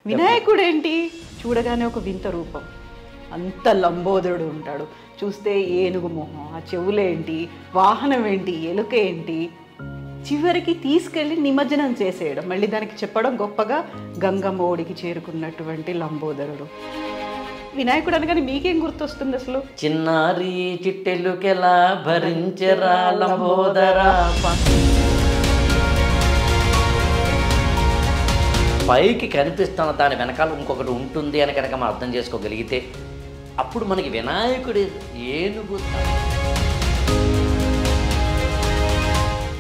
వినాయకుడు ఏంటి చూడగానే ఒక వింత రూపం, అంత లంబోదరుడు ఉంటాడు. చూస్తే ఏనుగు మొహం, ఆ చెవులేంటి, వాహనం ఏంటి, ఎలుక ఏంటి, చివరికి తీసుకెళ్ళి నిమజ్జనం చేసేయడం, మళ్ళీ దానికి చెప్పడం గొప్పగా గంగమ్మ ఒడికి చేరుకున్నటువంటి లంబోదరుడు. వినాయకుడు అనగానే మీకేం గుర్తొస్తుంది అసలు? చిన్నారి చిట్టెలుకెలా భరించరా లంబోదరా. పైకి కనిపిస్తున్న దాని వెనకాల ఇంకొకటి ఉంటుంది అని కనుక మనం అర్థం చేసుకోగలిగితే అప్పుడు మనకి వినాయకుడి ఏనుగు.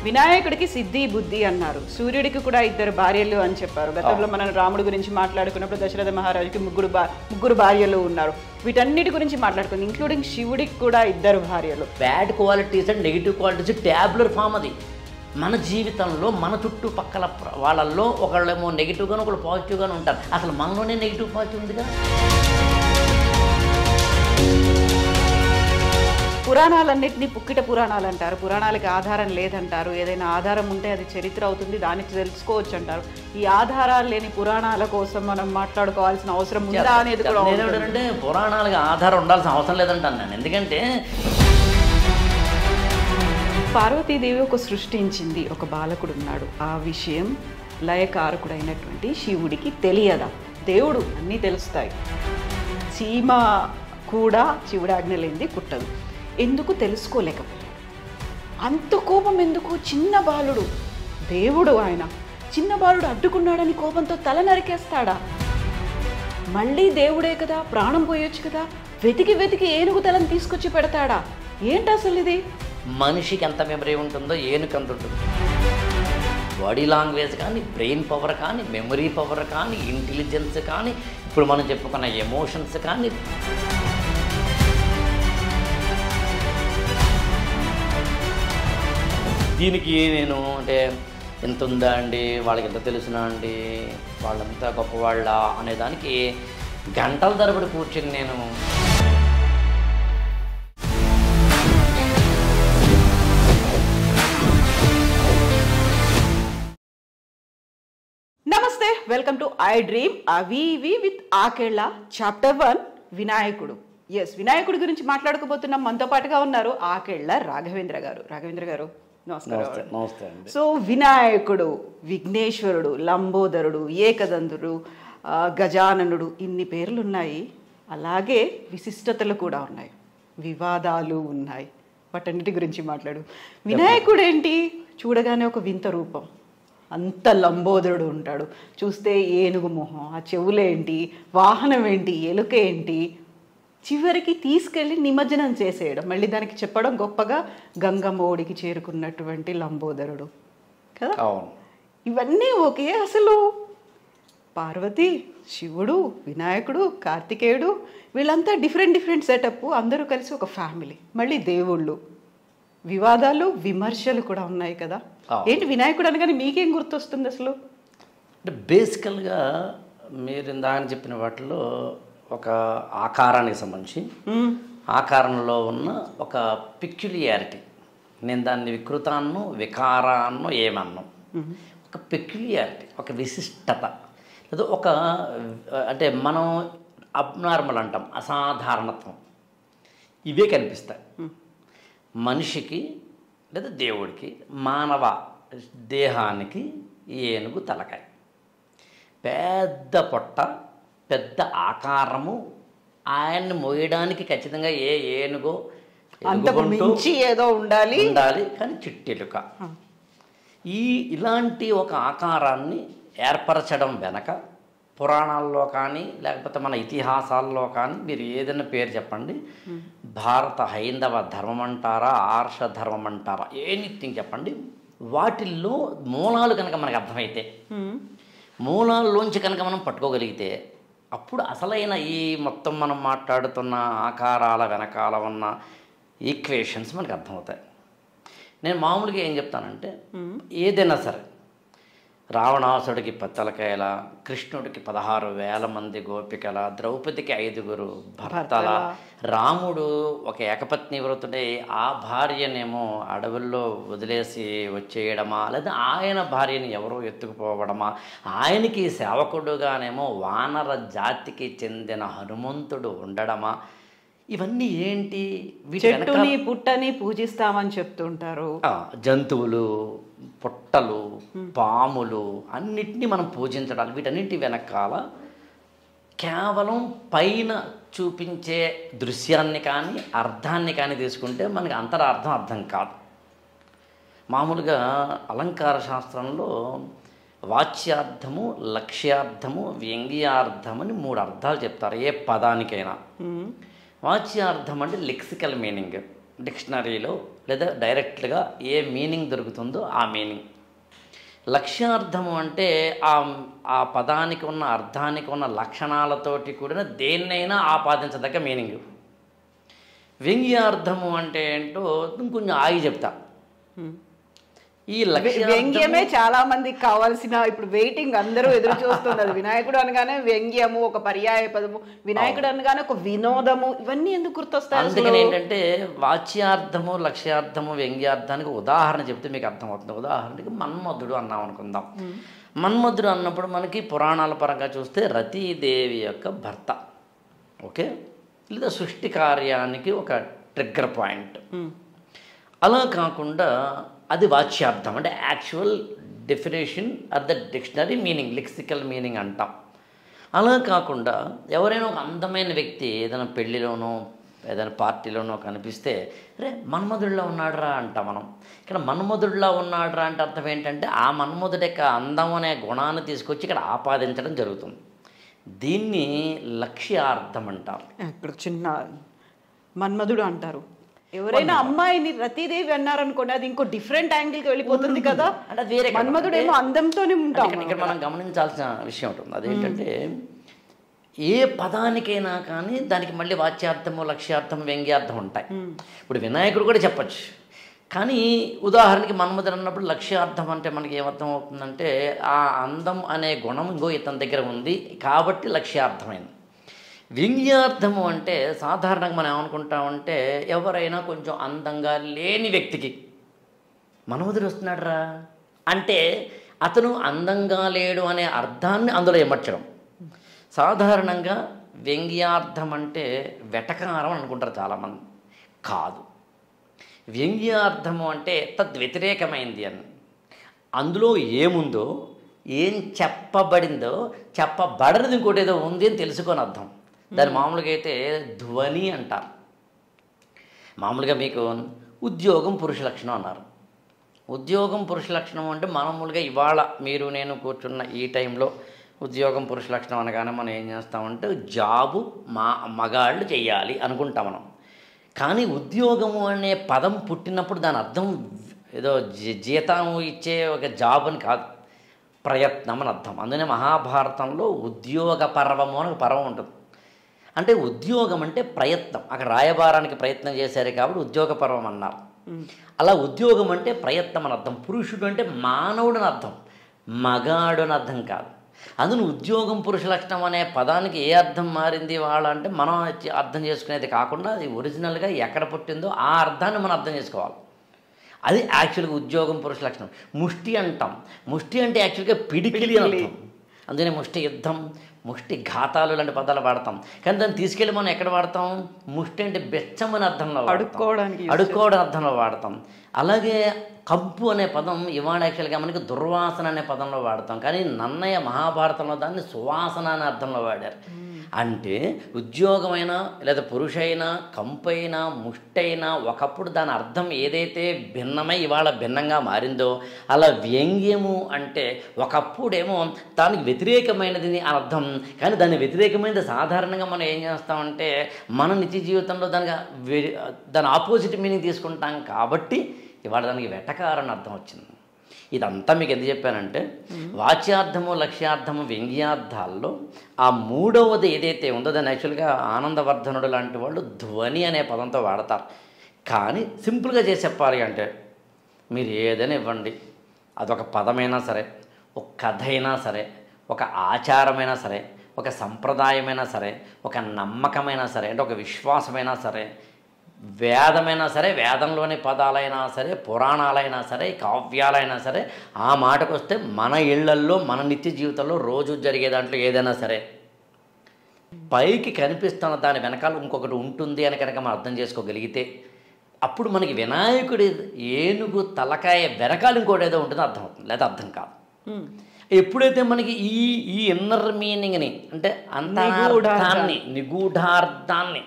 వినాయకుడికి సిద్ధి బుద్ధి అన్నారు, సూర్యుడికి కూడా 2 భార్యలు అని చెప్పారు. గతంలో మనం రాముడి గురించి మాట్లాడుకున్నప్పుడు దశరథ మహారాజుకి ముగ్గురు భార్యలు ఉన్నారు. వీటన్నిటి గురించి మాట్లాడుకుంది, ఇంక్లూడింగ్ శివుడికి కూడా 2 భార్యలు. Bad qualities and negative qualities tabular form. అది మన జీవితంలో మన చుట్టుపక్కల వాళ్ళల్లో ఒకళ్ళేమో నెగిటివ్గాను ఒకళ్ళు పాజిటివ్గాను ఉంటారు. అసలు మనలోనే నెగిటివ్ పాజిటివ్ ఉందిగా. పురాణాలన్నింటినీ పుక్కిట పురాణాలు అంటారు, పురాణాలకి ఆధారం లేదంటారు. ఏదైనా ఆధారం ఉంటే అది చరిత్ర అవుతుంది, దాన్ని తెలుసుకోవచ్చు అంటారు. ఈ ఆధారాలు లేని పురాణాల కోసం మనం మాట్లాడుకోవాల్సిన అవసరం ఉందా అనేది కూడా. నేనేమంటే పురాణాలకి ఆధారం ఉండాల్సిన అవసరం లేదంటాను నేను. ఎందుకంటే పార్వతీదేవి ఒక సృష్టించింది, ఒక బాలకుడు ఉన్నాడు. ఆ విషయం లయకారకుడైనటువంటి శివుడికి తెలియదా? దేవుడు అన్నీ తెలుస్తాయి. చీమ కూడా శివుడి ఆజ్ఞ లేనిది పుట్టదు. ఎందుకు తెలుసుకోలేకపోయాడు? అంత కోపం ఎందుకు? చిన్న బాలుడు, దేవుడు ఆయన, చిన్న బాలుడు అడ్డుకున్నాడని కోపంతో తల నరికేస్తాడా? మళ్ళీ దేవుడే కదా, ప్రాణం పోయొచ్చు కదా, వెతికి వెతికి ఏనుగు తలను తీసుకొచ్చి పెడతాడా? ఏంటి అసలు ఇది? మనిషికి ఎంత మెమరీ ఉంటుందో ఏనుగు అంత ఉంటుంది. బాడీ లాంగ్వేజ్ కానీ, బ్రెయిన్ పవర్ కానీ, మెమరీ పవర్ కానీ, ఇంటెలిజెన్స్ కానీ, ఇప్పుడు మనం చెప్పుకున్న ఎమోషన్స్ కానీ. దీనికి నేను అంటే ఎంత ఉందా అండి, వాళ్ళకి ఎంత తెలుసునా అండి, వాళ్ళంతా గొప్పవాళ్ళ అనేదానికి గంటల తరబడి కూర్చొని నేను నమస్తే, వెల్కమ్ టు ఐ డ్రీమ్ అవి ఇవి విత్ ఆకేళ్ళ చాప్టర్ 1 వినాయకుడు. ఎస్, వినాయకుడి గురించి మాట్లాడుకోబోతున్నాం. మనతో పాటుగా ఉన్నారు ఆకేళ్ళ రాఘవేంద్ర గారు. రాఘవేంద్ర గారు నమస్కారం. నమస్తే అండి. సో వినాయకుడు, విఘ్నేశ్వరుడు, లంబోదరుడు, ఏకదంతుడు, గజాననుడు, ఇన్ని పేర్లు ఉన్నాయి. అలాగే విశిష్టతలు కూడా ఉన్నాయి, వివాదాలు ఉన్నాయి. వాటన్నిటి గురించి మాట్లాడు. వినాయకుడు ఏంటి చూడగానే ఒక వింత రూపం, అంత లంబోదరుడు ఉంటాడు. చూస్తే ఏనుగు మొహం, ఆ చెవులేంటి, వాహనం ఏంటి, ఎలుక ఏంటి, చివరికి తీసుకెళ్ళి నిమజ్జనం చేసేయడం, మళ్ళీ దానికి చెప్పడం గొప్పగా గంగమ్మ ఒడికి చేరుకున్నటువంటి లంబోదరుడు కదా. ఇవన్నీ ఓకే. అసలు పార్వతి, శివుడు, వినాయకుడు, కార్తికేయుడు, వీళ్ళంతా డిఫరెంట్ సెటప్, అందరూ కలిసి ఒక ఫ్యామిలీ. మళ్ళీ దేవుళ్ళు, వివాదాలు, విమర్శలు కూడా ఉన్నాయి కదా. ఏంటి వినాయకుడు అనగానే మీకేం గుర్తొస్తుంది అసలు? అంటే బేసికల్గా మీరు ఇందాక చెప్పిన వాటిలో ఒక ఆకారానికి సంబంధించి ఆకారంలో ఉన్న ఒక పిక్యులియారిటీ, నేను దాన్ని వికృతాన్నో వికారాన్నో ఏమన్నో, ఒక పెక్యులియారిటీ, ఒక విశిష్టత, లేదా ఒక అంటే మనం అబ్నార్మల్ అంటాం, అసాధారణత్వం, ఇవే కనిపిస్తాయి మనిషికి లేదా దేవుడికి. మానవ దేహానికి ఏనుగు తలకాయ, పెద్ద పొట్ట, పెద్ద ఆకారము, ఆయన్ని మోయడానికి ఖచ్చితంగా ఏనుగో ఏదో ఉండాలి, కానీ చిట్టెలుక. ఇలాంటి ఒక ఆకారాన్ని ఏర్పరచడం వెనక పురాణాల్లో కానీ లేకపోతే మన ఇతిహాసాల్లో కానీ మీరు ఏదైనా పేరు చెప్పండి, భారత హైందవ ధర్మం అంటారా, ఆర్ష ధర్మం అంటారా, ఎనీథింగ్ చెప్పండి, వాటిల్లో మూలాలు కనుక మనకు అర్థమైతే, మూలాల్లోంచి కనుక మనం పట్టుకోగలిగితే అప్పుడు అసలైన ఈ మొత్తం మనం మాట్లాడుతున్న ఆకారాల వెనకాల ఉన్న ఈక్వేషన్స్ మనకు అర్థమవుతాయి. నేను మామూలుగా ఏం చెప్తానంటే, ఏదైనా సరే రావణాసుడికి పత్తలకాయల, కృష్ణుడికి 16,000 మంది గోపికల, ద్రౌపదికి 5 భర్తల, రాముడు ఒక ఏకపత్ని వ్రతుడై ఆ భార్యనేమో అడవుల్లో వదిలేసి వచ్చేయడమా, లేదా ఆయన భార్యని ఎవరో ఎత్తుకుపోవడమా, ఆయనకి సేవకుడుగానేమో వానర జాతికి చెందిన హనుమంతుడు ఉండడమా, ఇవన్నీ ఏంటి? చెట్టుని పుట్టని పూజిస్తామని చెప్తుంటారు. జంతువులు, పుట్టలు, పాములు అన్నిటినీ మనం పూజించడాలి. వీటన్నిటి వెనకాల కేవలం పైన చూపించే దృశ్యాన్ని కానీ అర్థాన్ని కానీ తీసుకుంటే మనకి అంతరార్థం అర్థం కాదు. మామూలుగా అలంకార శాస్త్రంలో వాచ్యార్థము, లక్ష్యార్థము, వ్యంగ్యార్థం అని 3 అర్థాలు చెప్తారు ఏ పదానికైనా. వాచ్యార్థం అంటే లెక్సికల్ మీనింగ్, డిక్షనరీలో లేదా డైరెక్ట్గా ఏ మీనింగ్ దొరుకుతుందో ఆ మీనింగ్. లక్ష్యార్థము అంటే ఆ పదానికి ఉన్న అర్థానికి ఉన్న లక్షణాలతోటి కూడిన దేన్నైనా ఆపాదించదగ్గ మీనింగ్. వ్యంగ్యార్థము అంటే ఏంటో ఇంకొంచెం ఆగి చెప్తా. ఈ వ్యంగ్యమే చాలా మందికి కావాల్సిన, ఇప్పుడు వెయిటింగ్ అందరూ ఎదురు చూస్తున్నారు. వినాయకుడు అనగానే వ్యంగ్యము ఒక పర్యాయ పదము, వినాయకుడు అనగానే ఒక వినోదము, ఇవన్నీ ఎందుకు గుర్తొస్తాయి? అందుకని ఏంటంటే వాచ్యార్థము, లక్ష్యార్థము, వ్యంగ్యార్థానికి ఉదాహరణ చెప్తే మీకు అర్థమవుతుంది. ఉదాహరణకి మన్మధుడు అన్నాం అనుకుందాం. మన్మధుడు అన్నప్పుడు మనకి పురాణాల పరంగా చూస్తే రతీదేవి యొక్క భర్త, ఓకే, లేదా సృష్టి కార్యానికి ఒక ట్రిగ్గర్ పాయింట్. అలా కాకుండా అది వాచ్యార్థం అంటే actual definition are the dictionary meaning, lexical meaning అంటాం. అలా కాకుండా ఎవరైనా ఒక అందమైన వ్యక్తి ఏదైనా పెళ్ళిలోనో ఏదైనా పార్టీలోనో కనిపిస్తే రే మన్మధుడిలో ఉన్నాడురా అంటాం మనం. ఇక్కడ మన్మధుడిలో ఉన్నాడురా అంటే అర్థం ఏంటంటే ఆ మన్మధుడి యొక్క అందం అనే గుణాన్ని తీసుకొచ్చి ఇక్కడ ఆపాదించడం జరుగుతుంది. దీన్ని లక్ష్యార్థం అంటారు. ఇక్కడ చిన్న మన్మధుడు అంటారు. ఎవరైనా అమ్మాయిని రతీదేవి అన్నారనుకోండి, అది ఇంకో డిఫరెంట్ యాంగిల్కి వెళ్ళిపోతుంది కదా. అంటే వేరే మన్మధుడు ఏమో అందంతోనే ఉంటాం. ఇక్కడ మనం గమనించాల్సిన విషయం ఉంటుంది. అదేంటంటే ఏ పదానికైనా కానీ దానికి మళ్ళీ వాచ్యార్థము, లక్ష్యార్థం, వ్యంగ్యార్థం ఉంటాయి. ఇప్పుడు వినాయకుడు కూడా చెప్పచ్చు. కానీ ఉదాహరణకి మన్మధుడు అన్నప్పుడు లక్ష్యార్థం అంటే మనకి ఏమర్థం అవుతుందంటే ఆ అందం అనే గుణం ఇంకో ఇతని దగ్గర ఉంది కాబట్టి లక్ష్యార్థమైంది. వ్యంగ్యార్థము అంటే సాధారణంగా మనం ఏమనుకుంటామంటే ఎవరైనా కొంచెం అందంగా లేని వ్యక్తికి మన్మధుడు వస్తున్నాడు రా అంటే అతను అందంగా లేడు అనే అర్థాన్ని అందులో ఏమర్చడం. సాధారణంగా వ్యంగ్యార్థం అంటే వెటకారం అనుకుంటారు చాలామంది. కాదు, వ్యంగ్యార్థము అంటే తద్వ్యతిరేకమైంది అని. అందులో ఏముందో, ఏం చెప్పబడిందో, చెప్పబడనిది ఇంకోటి ఏదో ఉంది అని తెలుసుకొని అర్థం. దాని మామూలుగా అయితే ధ్వని అంటారు. మామూలుగా మీకు ఉద్యోగం పురుష లక్షణం అన్నారు. ఉద్యోగం పురుష లక్షణం అంటే మామూలుగా ఇవాళ మీరు నేను కూర్చున్న ఈ టైంలో ఉద్యోగం పురుష లక్షణం అనగానే మనం ఏం చేస్తామంటే జాబు మగాళ్ళు చెయ్యాలి అనుకుంటాం మనం. కానీ ఉద్యోగము అనే పదం పుట్టినప్పుడు దాని అర్థం ఏదో జీతం ఇచ్చే ఒక జాబ్ అని కాదు, ప్రయత్నం అని అర్థం. అందుకనే మహాభారతంలో ఉద్యోగ పర్వము అని ఒక పర్వం ఉంటుంది. అంటే ఉద్యోగం అంటే ప్రయత్నం. అక్కడ రాయబారానికి ప్రయత్నం చేశారు కాబట్టి ఉద్యోగ పర్వం అన్నారు. అలా ఉద్యోగం అంటే ప్రయత్నం అని అర్థం. పురుషుడు అంటే మానవుడు అని అర్థం, మగాడు అని అర్థం కాదు. అందులో ఉద్యోగం పురుష లక్షణం అనే పదానికి ఏ అర్థం మారింది వాళ్ళ అంటే మనం అర్థం చేసుకునేది కాకుండా అది ఒరిజినల్గా ఎక్కడ పుట్టిందో ఆ అర్థాన్ని మనం అర్థం చేసుకోవాలి. అది యాక్చువల్గా ఉద్యోగం పురుష లక్షణం. ముష్టి అంటాం. ముష్టి అంటే యాక్చువల్గా పిడికిలి అని అర్థం. అందుకనే ముష్టి యుద్ధం, ముష్టి ఘాతాలు లాంటి పదాలు వాడతాం. కానీ దాన్ని తీసుకెళ్ళి మనం ఎక్కడ వాడతాం? ముష్టి అంటే బెచ్చం అనే అర్థంలో అడుక్కోవడం అర్థంలో వాడతాం. అలాగే కంపు అనే పదం ఇవాళ యాక్చువల్గా మనకి దుర్వాసన అనే పదంలో వాడతాం. కానీ నన్నయ్య మహాభారతంలో దాన్ని సువాసన అనే అర్థంలో వాడారు. అంటే ఉద్యోగమైనా లేదా పురుషైనా కంపైనా ముష్టైనా ఒకప్పుడు దాని అర్థం ఏదైతే భిన్నమై ఇవాళ భిన్నంగా మారిందో అలా వ్యంగ్యము అంటే ఒకప్పుడేమో దానికి వ్యతిరేకమైనది అని అర్థం. కానీ దాని వ్యతిరేకమైనది సాధారణంగా మనం ఏం చేస్తామంటే మన నిత్య జీవితంలో దాని ఆపోజిట్ మీనింగ్ తీసుకుంటాం కాబట్టి ఇవాళ దానికి వెటకారని అర్థం వచ్చింది. ఇదంతా మీకు ఎందుకు చెప్పానంటే వాచ్యార్థము, లక్ష్యార్థము, వ్యంగ్యార్థాల్లో ఆ మూడవది ఏదైతే ఉందో దాన్ని యాక్చువల్గా ఆనందవర్ధనుడు లాంటి వాళ్ళు ధ్వని అనే పదంతో వాడతారు. కానీ సింపుల్గా చేసి చెప్పాలి అంటే మీరు ఏదైనా ఇవ్వండి, అదొక పదమైనా సరే, ఒక కథ అయినా సరే, ఒక ఆచారమైనా సరే, ఒక సంప్రదాయమైనా సరే, ఒక నమ్మకమైనా సరే, అంటే ఒక విశ్వాసమైనా సరే, వేదమైనా సరే, వేదంలోని పదాలైనా సరే, పురాణాలైనా సరే, కావ్యాలైనా సరే, ఆ మాటకు వస్తే మన ఇళ్లల్లో మన నిత్య జీవితంలో రోజు జరిగే దాంట్లో ఏదైనా సరే పైకి కనిపిస్తున్న దాని వెనకాల ఇంకొకటి ఉంటుంది అని కనుక మనం అర్థం చేసుకోగలిగితే అప్పుడు మనకి వినాయకుడి ఏనుగు తలకాయ వెనకాల ఇంకోటి ఏదో ఉంటుందో అర్థం అవుతుంది, లేదా అర్థం కాదు. ఎప్పుడైతే మనకి ఈ ఇన్నర్ మీనింగ్ని అంటే అంతరార్థాన్ని నిగూఢార్థాన్ని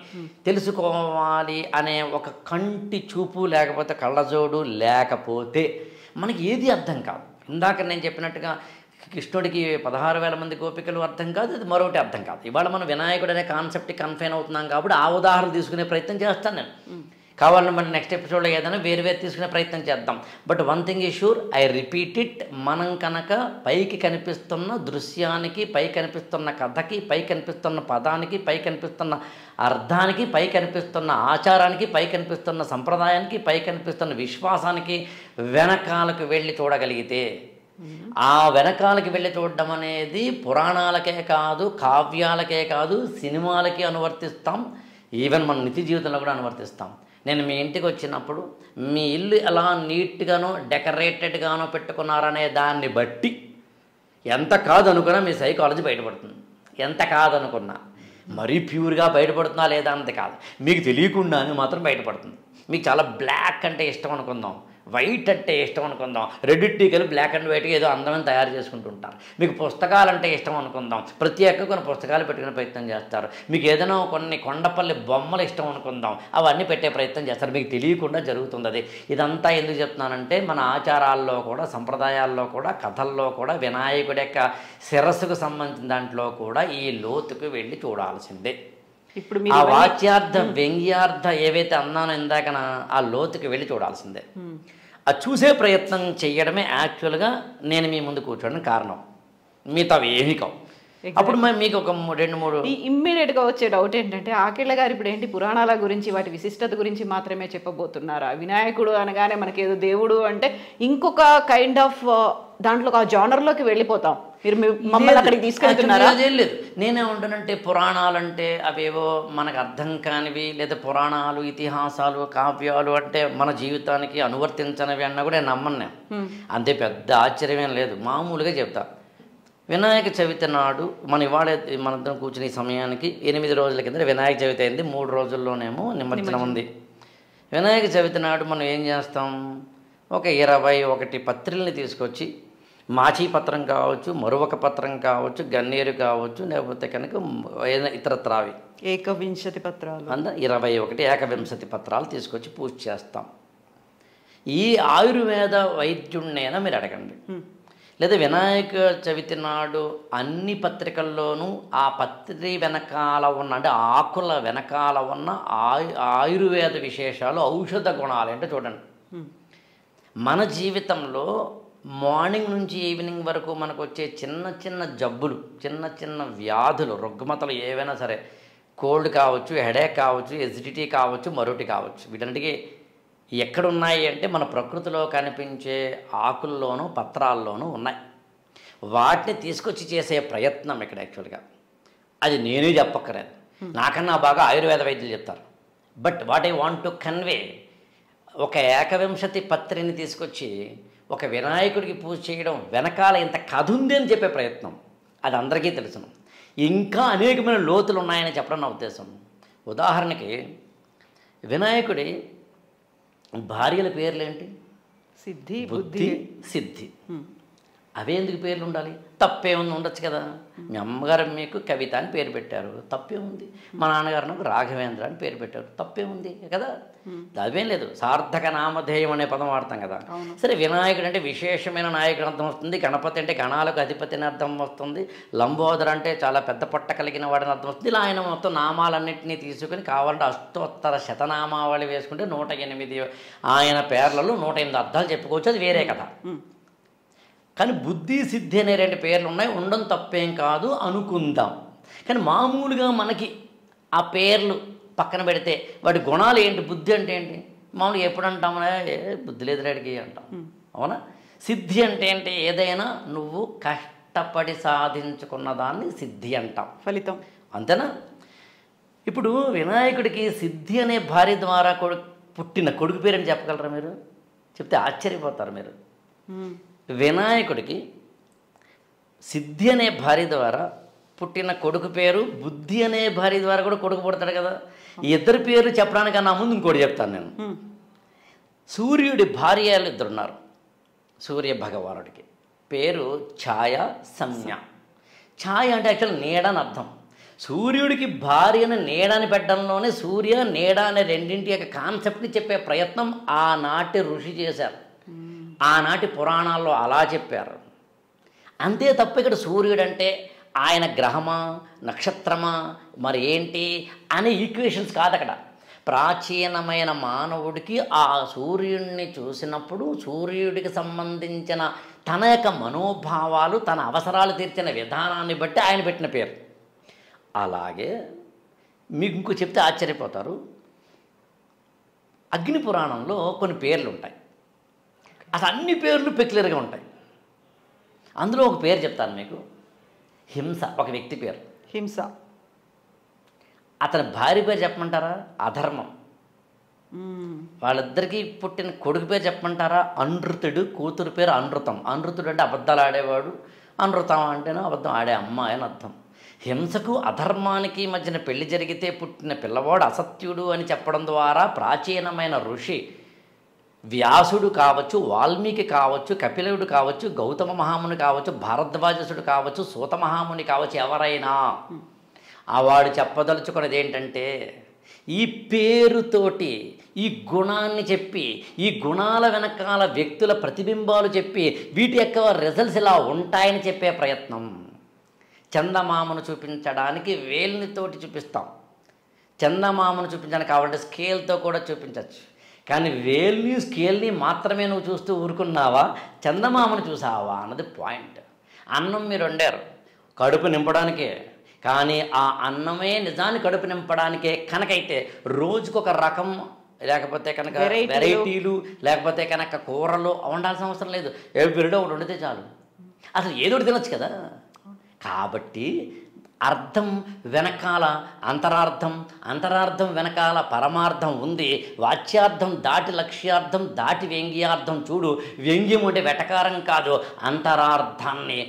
తెలుసుకోవాలి అనే ఒక కంటి చూపు లేకపోతే కళ్ళజోడు లేకపోతే మనకి ఏది అర్థం కాదు. ఇందాక నేను చెప్పినట్టుగా కృష్ణుడికి 16,000 మంది గోపికలు అర్థం కాదు, అది మరొకటి అర్థం కాదు. ఇవాళ మనం వినాయకుడు అనే కాన్సెప్ట్కి కన్ఫైన్ అవుతున్నాం కాబట్టి ఆ ఉదాహరణ తీసుకునే ప్రయత్నం చేస్తాను నేను. కావాలని మన నెక్స్ట్ ఎపిసోడ్లో ఏదైనా వేరు తీసుకునే ప్రయత్నం చేద్దాం. But one thing is sure, I repeat it, మనం కనుక పైకి కనిపిస్తున్న దృశ్యానికి, పై కనిపిస్తున్న కథకి, పై కనిపిస్తున్న పదానికి, పై కనిపిస్తున్న అర్థానికి, పై కనిపిస్తున్న ఆచారానికి, పై కనిపిస్తున్న సంప్రదాయానికి, పై కనిపిస్తున్న విశ్వాసానికి వెనకాలకు వెళ్ళి చూడగలిగితే, ఆ వెనకాలకి వెళ్ళి చూడడం అనేది పురాణాలకే కాదు, కావ్యాలకే కాదు, సినిమాలకి అనువర్తిస్తాం, ఈవెన్ మన నిత్య జీవితంలో కూడా అనువర్తిస్తాం. నేను మీ ఇంటికి వచ్చినప్పుడు మీ ఇల్లు ఎలా నీట్గానో డెకరేటెడ్గానో పెట్టుకున్నారనే దాన్ని బట్టి ఎంత కాదనుకున్నా మీ సైకాలజీ బయటపడుతుంది. ఎంత కాదనుకున్నా మరీ ప్యూర్గా బయటపడుతుందా లేదా అన్నది కాదు, మీకు తెలియకుండానే మాత్రం బయటపడుతుంది. మీకు చాలా బ్లాక్ అంటే ఇష్టం అనుకుందాం, వైట్ అంటే ఇష్టం అనుకుందాం, రెడ్ కలిపి బ్లాక్ అండ్ వైట్గా ఏదో అందమైన తయారు చేసుకుంటూ ఉంటారు. మీకు పుస్తకాలు అంటే ఇష్టం అనుకుందాం, ప్రత్యేకంగా కొన్ని పుస్తకాలు పెట్టుకునే ప్రయత్నం చేస్తారు. మీకు ఏదైనా కొన్ని కొండపల్లి బొమ్మలు ఇష్టం అనుకుందాం, అవన్నీ పెట్టే ప్రయత్నం చేస్తారు. మీకు తెలియకుండా జరుగుతుంది అది. ఇదంతా ఎందుకు చెప్తున్నానంటే మన ఆచారాల్లో కూడా, సంప్రదాయాల్లో కూడా, కథల్లో కూడా వినాయకుడి యొక్క శిరస్సుకు సంబంధించిన దాంట్లో కూడా ఈ లోతుకు వెళ్ళి చూడాల్సిందే. ఇప్పుడు ఆ వాచ్యార్థ వ్యంగ్యార్థ ఏవైతే అన్నానో ఇందాకన ఆ లోతుకి వెళ్ళి చూడాల్సిందే. ఆ చూసే ప్రయత్నం చేయడమే యాక్చువల్గా నేను మీ ముందు కూర్చోవడానికి కారణం, మిగతా ఏమీ కావు. అప్పుడు మీకు ఒక 2-3 ఇమ్మీడియట్గా వచ్చే డౌట్ ఏంటంటే, ఆకేళ్ళ గారు ఇప్పుడు ఏంటి పురాణాల గురించి, వాటి విశిష్టత గురించి మాత్రమే చెప్పబోతున్నారా? వినాయకుడు అనగానే మనకేదో దేవుడు అంటే ఇంకొక కైండ్ ఆఫ్ దాంట్లో ఆ జానర్లోకి వెళ్ళిపోతాం. మీరు మమ్మల్ని అక్కడికి తీసుకెళ్తున్నారా? లేదు, నేనేమంటానంటే పురాణాలంటే అవేవో మనకు అర్థం కానివి, లేదా పురాణాలు, ఇతిహాసాలు, కావ్యాలు అంటే మన జీవితానికి అనువర్తించనివి అన్నా కూడా నేను నమ్మను. నేను అంతే పెద్ద ఆశ్చర్యమేం లేదు, మామూలుగా చెప్తా. వినాయక చవితి నాడు మనందరం కూర్చునే సమయానికి 8 రోజుల కింద వినాయక చవితి అయింది, 3 రోజుల్లోనేమో నిమజ్జనం ఉంది. వినాయక చవితి నాడు మనం ఏం చేస్తాం, ఒక 21 పత్రిల్ని తీసుకొచ్చి, మాచీ పత్రం కావచ్చు, మరొక పత్రం కావచ్చు, గన్నేరు కావచ్చు, లేకపోతే కనుక ఇతరత్రావి 21 పత్రాలు, 21 ఏకవింశతి పత్రాలు తీసుకొచ్చి పూజ చేస్తాం. ఈ ఆయుర్వేద వైద్యుడినైనా మీరు అడగండి, లేదా వినాయక చవితి నాడు అన్ని పత్రికల్లోనూ ఆ పత్రి వెనకాల ఉన్న, అంటే ఆకుల వెనకాల ఉన్న ఆయుర్వేద విశేషాలు, ఔషధ గుణాలు అంటే చూడండి. మన జీవితంలో మార్నింగ్ నుంచి ఈవినింగ్ వరకు మనకు వచ్చే చిన్న చిన్న జబ్బులు, చిన్న చిన్న వ్యాధులు, రుగ్మతలు ఏవైనా సరే, కోల్డ్ కావచ్చు, హెడేక్ కావచ్చు, ఎసిడిటీ కావచ్చు, మరొకటి కావచ్చు, వీటన్నిటికీ ఎక్కడున్నాయి అంటే మన ప్రకృతిలో కనిపించే ఆకుల్లోనూ పత్రాల్లోనూ ఉన్నాయి. వాటిని తీసుకొచ్చి చేసే ప్రయత్నం ఇక్కడ యాక్చువల్గా అది నేనే చెప్పక్కర్లేదు, నాకన్నా బాగా ఆయుర్వేద వైద్యులు చెప్తారు. But what I want to convey, ఒక ఏకవింశతి పత్రిని తీసుకొచ్చి ఒక వినాయకుడికి పూజ చేయడం వెనకాల ఇంత కథ ఉంది అని చెప్పే ప్రయత్నం అది అందరికీ తెలుసును. ఇంకా అనేకమైన లోతులు ఉన్నాయని చెప్పడం నా ఉద్దేశం. ఉదాహరణకి వినాయకుడి భార్యల పేర్లేంటి? సిద్ధి, బుద్ధి, సిద్ధి. అవే ఎందుకు పేర్లు ఉండాలి? తప్పేముంది, ఉండొచ్చు కదా. మీ అమ్మగారు మీకు కవిత అని పేరు పెట్టారు, తప్పేముంది. మా నాన్నగారు నాకు రాఘవేంద్ర అని పేరు పెట్టారు, తప్పేముంది కదా. అదేం లేదు, సార్థక నామధేయం అనే పదం వాడతాం కదా. సరే, వినాయకుడు అంటే విశేషమైన నాయకుడు అర్థం వస్తుంది, గణపతి అంటే గణాలకు అధిపతి అని అర్థం వస్తుంది, లంబోదర్ అంటే చాలా పెద్ద పొట్ట కలిగిన వాడిని అర్థం వస్తుంది. ఇలా ఆయన మొత్తం నామాలన్నింటినీ తీసుకుని కావాలంటే అష్టోత్తర శతనామావళి వేసుకుంటే 108 ఆయన పేర్లలో 108 అర్థాలు చెప్పుకోవచ్చు, అది వేరే కథ. కానీ బుద్ధి, సిద్ధి అనే 2 పేర్లు ఉన్నాయి, ఉండడం తప్పేం కాదు అనుకుందాం. కానీ మామూలుగా మనకి ఆ పేర్లు పక్కన పెడితే వాటి గుణాలు ఏంటి? బుద్ధి అంటే ఏంటి? మామూలుగా ఎప్పుడు అంటామనే బుద్ధి లేదు రేడికి అంటాం, అవునా? సిద్ధి అంటే ఏంటి? ఏదైనా నువ్వు కష్టపడి సాధించుకున్న దాన్ని సిద్ధి అంటాం. ఫలితం. అంతేనా? ఇప్పుడు వినాయకుడికి సిద్ధి అనే భార్య ద్వారా పుట్టిన కొడుకు పేరని చెప్పగలరా మీరు? చెప్తే ఆశ్చర్యపోతారు మీరు. వినాయకుడికి సిద్ధి అనే భార్య ద్వారా పుట్టిన కొడుకు పేరు బుద్ధి అనే భార్య ద్వారా కూడా కొడుకు పుడతాడు కదా. ఈ ఇద్దరు పేర్లు చెప్పడానికన్నా ముందు ఇంకోటి చెప్తాను నేను. సూర్యుడి భార్యలు ఇద్దరున్నారు. సూర్య భగవానుడికి పేరు ఛాయ, సంజ్ఞ. ఛాయ అంటే యాక్చువల్ నీడ అని అర్థం. సూర్యుడికి భార్యను నీడని పెట్టడంలోనే సూర్య నీడ అనే రెండింటి యొక్క కాన్సెప్ట్ని చెప్పే ప్రయత్నం ఆనాటి ఋషి చేశారు. ఆనాటి పురాణాల్లో అలా చెప్పారు. అంతే తప్ప ఇక్కడ సూర్యుడు అంటే ఆయన గ్రహమా నక్షత్రమా మరి ఏంటి అనే ఈక్వేషన్స్ కాదు అక్కడ. ప్రాచీనమైన మానవుడికి ఆ సూర్యుడిని చూసినప్పుడు సూర్యుడికి సంబంధించిన తన యొక్క మనోభావాలు, తన అవసరాలు తీర్చిన విధానాన్ని బట్టి ఆయన పెట్టిన పేరు. అలాగే మీకు ఇంకో చెప్తే ఆశ్చర్యపోతారు. అగ్ని పురాణంలో కొన్ని పేర్లు ఉంటాయి. అసలు అన్ని పేర్లు పెక్యులర్గా ఉంటాయి. అందులో ఒక పేరు చెప్తాను మీకు. హింస ఒక వ్యక్తి పేరు. హింస. అతని భార్య పేరు చెప్పమంటారా? అధర్మం. వాళ్ళిద్దరికీ పుట్టిన కొడుకు పేరు చెప్పమంటారా? అనృతుడు. కూతురు పేరు అనృతం. అనృతుడు అంటే అబద్ధాలు ఆడేవాడు, అనృతం అంటేనే అబద్ధం ఆడే అమ్మాయి అని అర్థం. హింసకు అధర్మానికి మధ్యన పెళ్లి జరిగితే పుట్టిన పిల్లవాడు అసత్యుడు అని చెప్పడం ద్వారా ప్రాచీనమైన ఋషి వ్యాసుడు కావచ్చు, వాల్మీకి కావచ్చు, కపిలుడు కావచ్చు, గౌతమ మహాముని కావచ్చు, భారద్వాజసుడు కావచ్చు, సూత మహాముని కావచ్చు, ఎవరైనా వాడు చెప్పదలుచుకున్నది ఏంటంటే ఈ పేరుతోటి ఈ గుణాన్ని చెప్పి, ఈ గుణాల వెనకాల వ్యక్తుల ప్రతిబింబాలు చెప్పి వీటి యొక్క రిజల్ట్స్ ఇలా ఉంటాయని చెప్పే ప్రయత్నం. చందమామను చూపించడానికి వేలినితోటి చూపిస్తాం. చందమామను చూపించడానికి కావాలంటే స్కేల్తో కూడా చూపించవచ్చు. కానీ వేల్ని స్కేల్ని మాత్రమే నువ్వు చూస్తూ ఊరుకున్నావా? చందమామను చూసావా అన్నది పాయింట్. అన్నం మీరు వండారు కడుపు నింపడానికే, కానీ ఆ అన్నమే నిజాన్ని కడుపు నింపడానికే కనుకైతే రోజుకొక రకం లేకపోతే కనుక వెరైటీలు లేకపోతే కనుక కూరలు వండాల్సిన అవసరం లేదు. ఎవ్రీడే ఒకటి వండితే చాలు. అసలు ఏదో తినొచ్చు కదా. కాబట్టి అర్థం వెనకాల అంతరార్థం, అంతరార్థం వెనకాల పరమార్థం ఉంది. వాచ్యార్థం దాటి లక్ష్యార్థం దాటి వ్యంగ్యార్థం. చూడు, వ్యంగ్యం అంటే వెటకారం కాదు, అంతరార్థాన్ని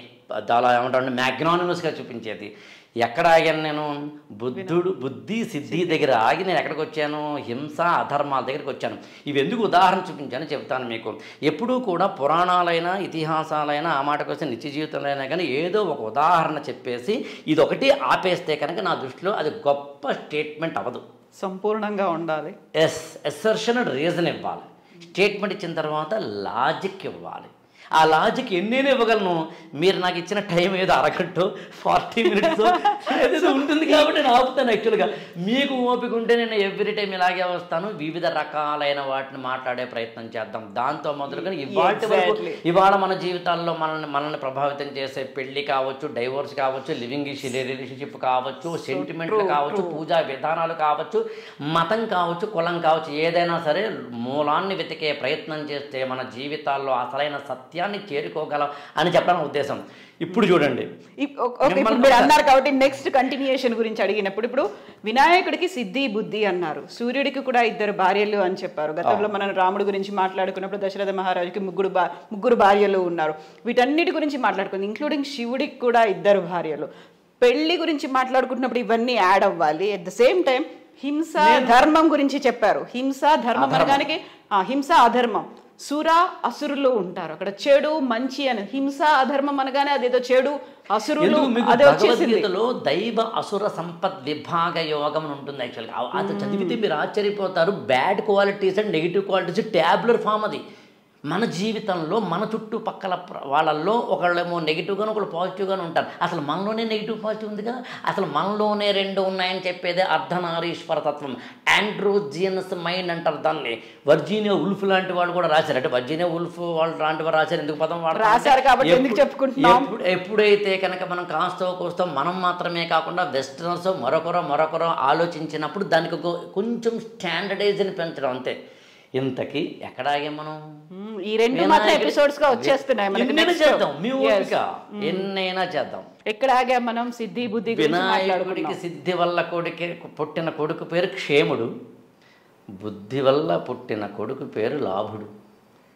చాలా ఏమంటాడు మ్యాగ్నానిమస్గా చూపించేది. ఎక్కడ ఆగాను నేను? బుద్ధి సిద్ధి దగ్గర ఆగి నేను ఎక్కడికి వచ్చాను? హింస అధర్మాల దగ్గరికి వచ్చాను. ఇవి ఎందుకు ఉదాహరణ చూపించాను చెప్తాను మీకు. ఎప్పుడూ కూడా పురాణాలైనా ఇతిహాసాలైనా ఆ మాటకు వస్తే నిత్య జీవితంలో అయినా కానీ ఏదో ఒక ఉదాహరణ చెప్పేసి ఇదొకటి ఆపేస్తే కనుక నా దృష్టిలో అది గొప్ప స్టేట్మెంట్ అవ్వదు. సంపూర్ణంగా ఉండాలి. ఎస్సర్షన్ అండ్ రీజన్ ఇవ్వాలి. స్టేట్మెంట్ ఇచ్చిన తర్వాత లాజిక్ ఇవ్వాలి. ఆ లాజిక్ ఎన్నేనే ఇవ్వగలను. మీరు నాకు ఇచ్చిన టైం ఏదో అరగంట 40 minutes ఏదో ఉంటుంది కాబట్టి నేను ఆపుతాను. యాక్చువల్గా మీకు ఓపిక ఉంటే నేను ఎవ్రీ టైం ఇలాగే వస్తాను. వివిధ రకాలైన వాటిని మాట్లాడే ప్రయత్నం చేద్దాం. దాంతో మొదలుకొని ఇవాళ మన జీవితాల్లో మనల్ని ప్రభావితం చేసే పెళ్లి కావచ్చు, డైవోర్స్ కావచ్చు, లివింగ్ రిలేషన్షిప్ కావచ్చు, సెంటిమెంట్లు కావచ్చు, పూజా విధానాలు కావచ్చు, మతం కావచ్చు, కులం కావచ్చు, ఏదైనా సరే మూలాన్ని వెతికే ప్రయత్నం చేస్తే మన జీవితాల్లో అసలైన సత్యాన్ని చేరుకోగలం అని చెప్పడం ఉద్దేశం. ఇప్పుడు చూడండి, మీరు అన్నారు కాబట్టి నెక్స్ట్ కంటిన్యూయేషన్ గురించి అడిగినప్పుడు, ఇప్పుడు వినాయకుడికి సిద్ధి బుద్ధి అన్నారు, సూర్యుడికి కూడా 2 భార్యలు అని చెప్పారు. గతంలో మనం రాముడి గురించి మాట్లాడుకున్నప్పుడు దశరథ మహారాజుకి ముగ్గురు భార్యలు ఉన్నారు. వీటన్నిటి గురించి మాట్లాడుకుంది, ఇంక్లూడింగ్ శివుడికి కూడా 2 భార్యలు. పెళ్లి గురించి మాట్లాడుకుంటున్నప్పుడు ఇవన్నీ యాడ్ అవ్వాలి. అట్ ద సేమ్ టైం హింస ధర్మం గురించి చెప్పారు. హింస ధర్మం అనగానికి హింస అధర్మం, సుర అసురులు ఉంటారు అక్కడ, చెడు మంచి అని. హింస అధర్మం అనగానే అదేదో చెడు అసురులు అదే వచ్చేసింది. దైవ అసుర సంపత్ విభాగ యోగం అని ఉంటుంది. యాక్చువల్గా అది చదివితే మీరు ఆశ్చర్యపోతారు. Bad qualities and negative qualities tabular form అది. మన జీవితంలో మన చుట్టుపక్కల వాళ్ళల్లో ఒకళ్ళేమో నెగిటివ్గాను ఒకళ్ళు పాజిటివ్గాను ఉంటారు. అసలు మనలోనే నెగిటివ్ పాజిటివ్ ఉందిగా. అసలు మనలోనే 2 ఉన్నాయని చెప్పేదే అర్ధనారీశ్వర తత్వం. ఆండ్రోజియనస్ మైండ్ అంటారు దాన్ని. వర్జీనియా ఉల్ఫ్ లాంటి వాళ్ళు కూడా రాశారు. అంటే వర్జీనియా ఉల్ఫ్ వాళ్ళు లాంటి వారు రాశారు. ఎందుకు పదం ఎప్పుడైతే కనుక మనం కాస్తో కోస్తో మనం మాత్రమే కాకుండా వెస్టర్నర్స్ మరొకరో ఆలోచించినప్పుడు దానికి కొంచెం స్టాండర్డైజ్ని పెంచడం అంతే. ఇంతకీ ఎక్కడ ఆగాం మనం? ఈ రెండు మాత్రం ఎపిసోడ్స్ గా వచ్చేస్తున్నాయి మనకి. ఎన్నైనా Next. చేద్దాం, మీ Yes. ఓపిక, ఎన్నైనా చేద్దాం. ఎక్కడ ఆగా మనం సిద్ధి బుద్ధి గురించి వినాయకుడికి మాట్లాడుకున్నాం. సిద్ధి వల్ల పుట్టిన కొడుకు పేరు క్షేముడు, బుద్ధి వల్ల పుట్టిన కొడుకు పేరు లాభుడు.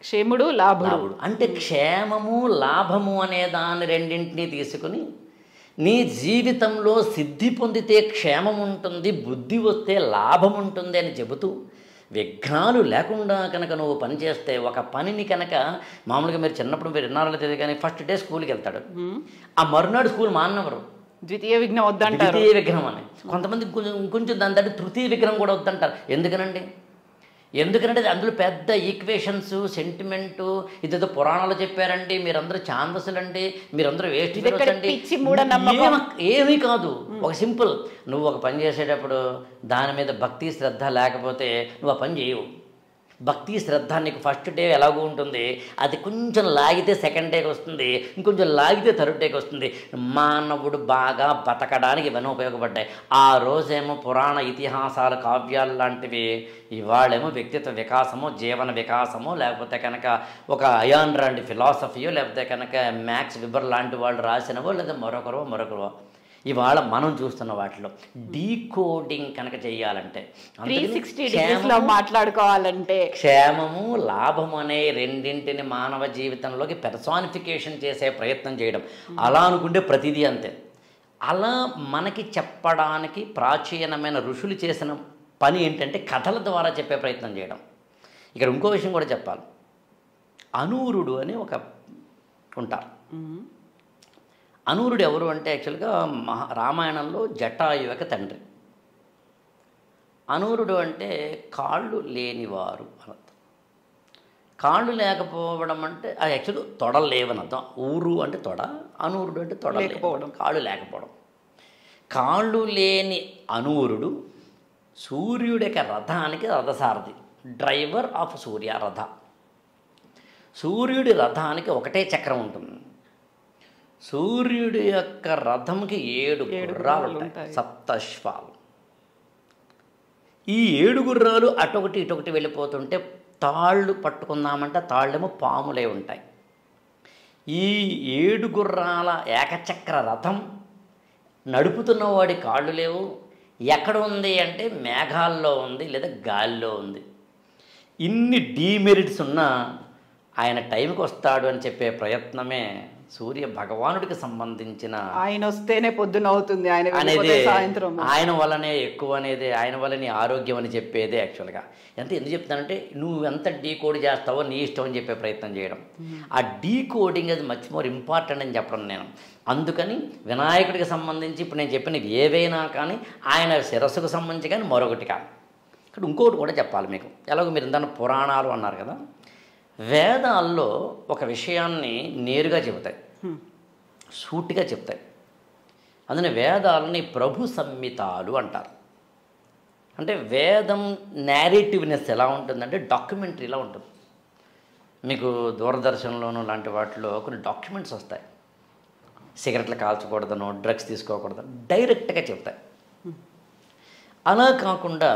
క్షేముడు లాభుడు. లాభుడు అంటే క్షేమము లాభము అనే దాని రెండింటినీ తీసుకుని నీ జీవితంలో సిద్ధి పొందితే క్షేమం ఉంటుంది, బుద్ధి వస్తే లాభం ఉంటుంది అని చెబుతూ విఘ్నాలు లేకుండా కనుక నువ్వు పని చేస్తే, ఒక పనిని కనుక మామూలుగా మీరు చిన్నప్పుడు మీరు విన్నారో తెలియదు కానీ ఫస్ట్ డే స్కూల్కి వెళ్తాడు, ఆ మరునాడు స్కూల్ మానవరు, ద్వితీయ విఘ్నం వద్దంటారు. ద్వితీయ విఘ్నం అని, కొంతమంది ఇంకొంచెం దాని తగ్గ తృతీయ విఘ్నం కూడా వద్దంటారు. ఎందుకంటే అందులో పెద్ద ఈక్వేషన్స్, సెంటిమెంటు, ఇదేదో పురాణాలు చెప్పారండి, మీరందరూ ఛాందసులండి, మీరందరూ వేస్ట్ ఏమీ కాదు. ఒక సింపుల్, నువ్వు ఒక పని చేసేటప్పుడు దాని మీద భక్తి శ్రద్ధ లేకపోతే నువ్వు ఆ పని చేయవు. భక్తి శ్రద్ధ నీకు ఫస్ట్ డే ఎలాగో ఉంటుంది, అది కొంచెం లాగితే సెకండ్ డేకి వస్తుంది, ఇంకొంచెం లాగితే థర్డ్ డేకి వస్తుంది. మానవుడు బాగా బతకడానికి ఇవన్నీ ఉపయోగపడ్డాయి. ఆ రోజేమో పురాణ ఇతిహాసాలు, కావ్యాలు లాంటివి, ఇవాళేమో వ్యక్తిత్వ వికాసము, జీవన వికాసము, లేకపోతే కనుక ఒక అయాన్ లాంటి ఫిలాసఫీయో, లేకపోతే కనుక మ్యాక్స్ విబర్ లాంటి వాళ్ళు రాసినవో, లేదా మరొకరో ఇవాళ మనం చూస్తున్న వాటిలో డీకోడింగ్ కనుక చేయాలంటే, 360 degrees మాట్లాడుకోవాలంటే క్షేమము లాభము అనే రెండింటిని మానవ జీవితంలోకి పెర్సానిఫికేషన్ చేసే ప్రయత్నం చేయడం. అలా అనుకుంటే ప్రతిదీ అంతే. అలా మనకి చెప్పడానికి ప్రాచీనమైన ఋషులు చేసిన పని ఏంటంటే కథల ద్వారా చెప్పే ప్రయత్నం చేయడం. ఇక్కడ ఇంకో విషయం కూడా చెప్పాలి. అనూరుడు అని ఒక ఉంటారు. అనూరుడు ఎవరు అంటే యాక్చువల్గా రామాయణంలో జటాయువుకి తండ్రి. అనూరుడు అంటే కాళ్ళు లేనివారు అనర్థం. కాళ్ళు లేకపోవడం అంటే అది యాక్చువల్గా తొడలు లేవని అర్థం. ఊరు అంటే తొడ, అనూరుడు అంటే తొడ లేకపోవడం, కాళ్ళు లేకపోవడం. కాళ్ళు లేని అనూరుడు సూర్యుడి యొక్క రథానికి రథసారథి, డ్రైవర్ ఆఫ్ సూర్య రథ. సూర్యుడి రథానికి ఒకటే చక్రం ఉంటుంది. సూర్యుడి యొక్క రథంకి 7 గుర్రాలు ఉంటాయి, సప్తశ్వాలు. ఈ 7 గుర్రాలు అటొకటి ఇటొకటి వెళ్ళిపోతుంటే తాళ్ళు పట్టుకుందామంటే తాళ్ళేమో పాములే ఉంటాయి. ఈ 7 గుర్రాల ఏకచక్ర రథం నడుపుతున్న వాడి కాళ్ళు లేవు. ఎక్కడ ఉంది అంటే మేఘాల్లో ఉంది, లేదా గాల్లో ఉంది. ఇన్ని డీమెరిట్స్ ఉన్నా ఆయన టైంకి వస్తాడు అని చెప్పే ప్రయత్నమే సూర్య భగవానుడికి సంబంధించిన, ఆయన వస్తేనే పొద్దున అవుతుంది అనేది, సాయంత్రం ఆయన వల్లనే ఎక్కువ అనేది, ఆయన వల్లనే ఆరోగ్యం అని చెప్పేదే యాక్చువల్గా. ఎందుకు చెప్తానంటే నువ్వు ఎంత డీకోడ్ చేస్తావో నీ ఇష్టం అని చెప్పే ప్రయత్నం చేయడం. ఆ డీకోడింగ్ అది మచ్ మోర్ ఇంపార్టెంట్ అని చెప్పడం నేను. అందుకని వినాయకుడికి సంబంధించి ఇప్పుడు నేను చెప్పినవి ఏవైనా కానీ ఆయన శిరస్సుకు సంబంధించి కానీ మరొకటి కానీ. ఇక్కడ ఇంకోటి కూడా చెప్పాలి మీకు. ఎలాగో మీరు ఇందాక పురాణాలు అన్నారు కదా, వేదాల్లో ఒక విషయాన్ని నేరుగా చెబుతాయి, సూటిగా చెప్తాయి. అందుకని వేదాలని ప్రభు సంహితాలు అంటారు. అంటే వేదం నేరేటివ్నెస్ ఎలా ఉంటుందంటే డాక్యుమెంటరీలా ఉంటుంది. మీకు దూరదర్శన్లోనూ లాంటి వాటిలో కొన్ని డాక్యుమెంట్స్ వస్తాయి. సిగరెట్లు కాల్చకూడదనో, డ్రగ్స్ తీసుకోకూడదు, డైరెక్ట్గా చెప్తాయి. అలా కాకుండా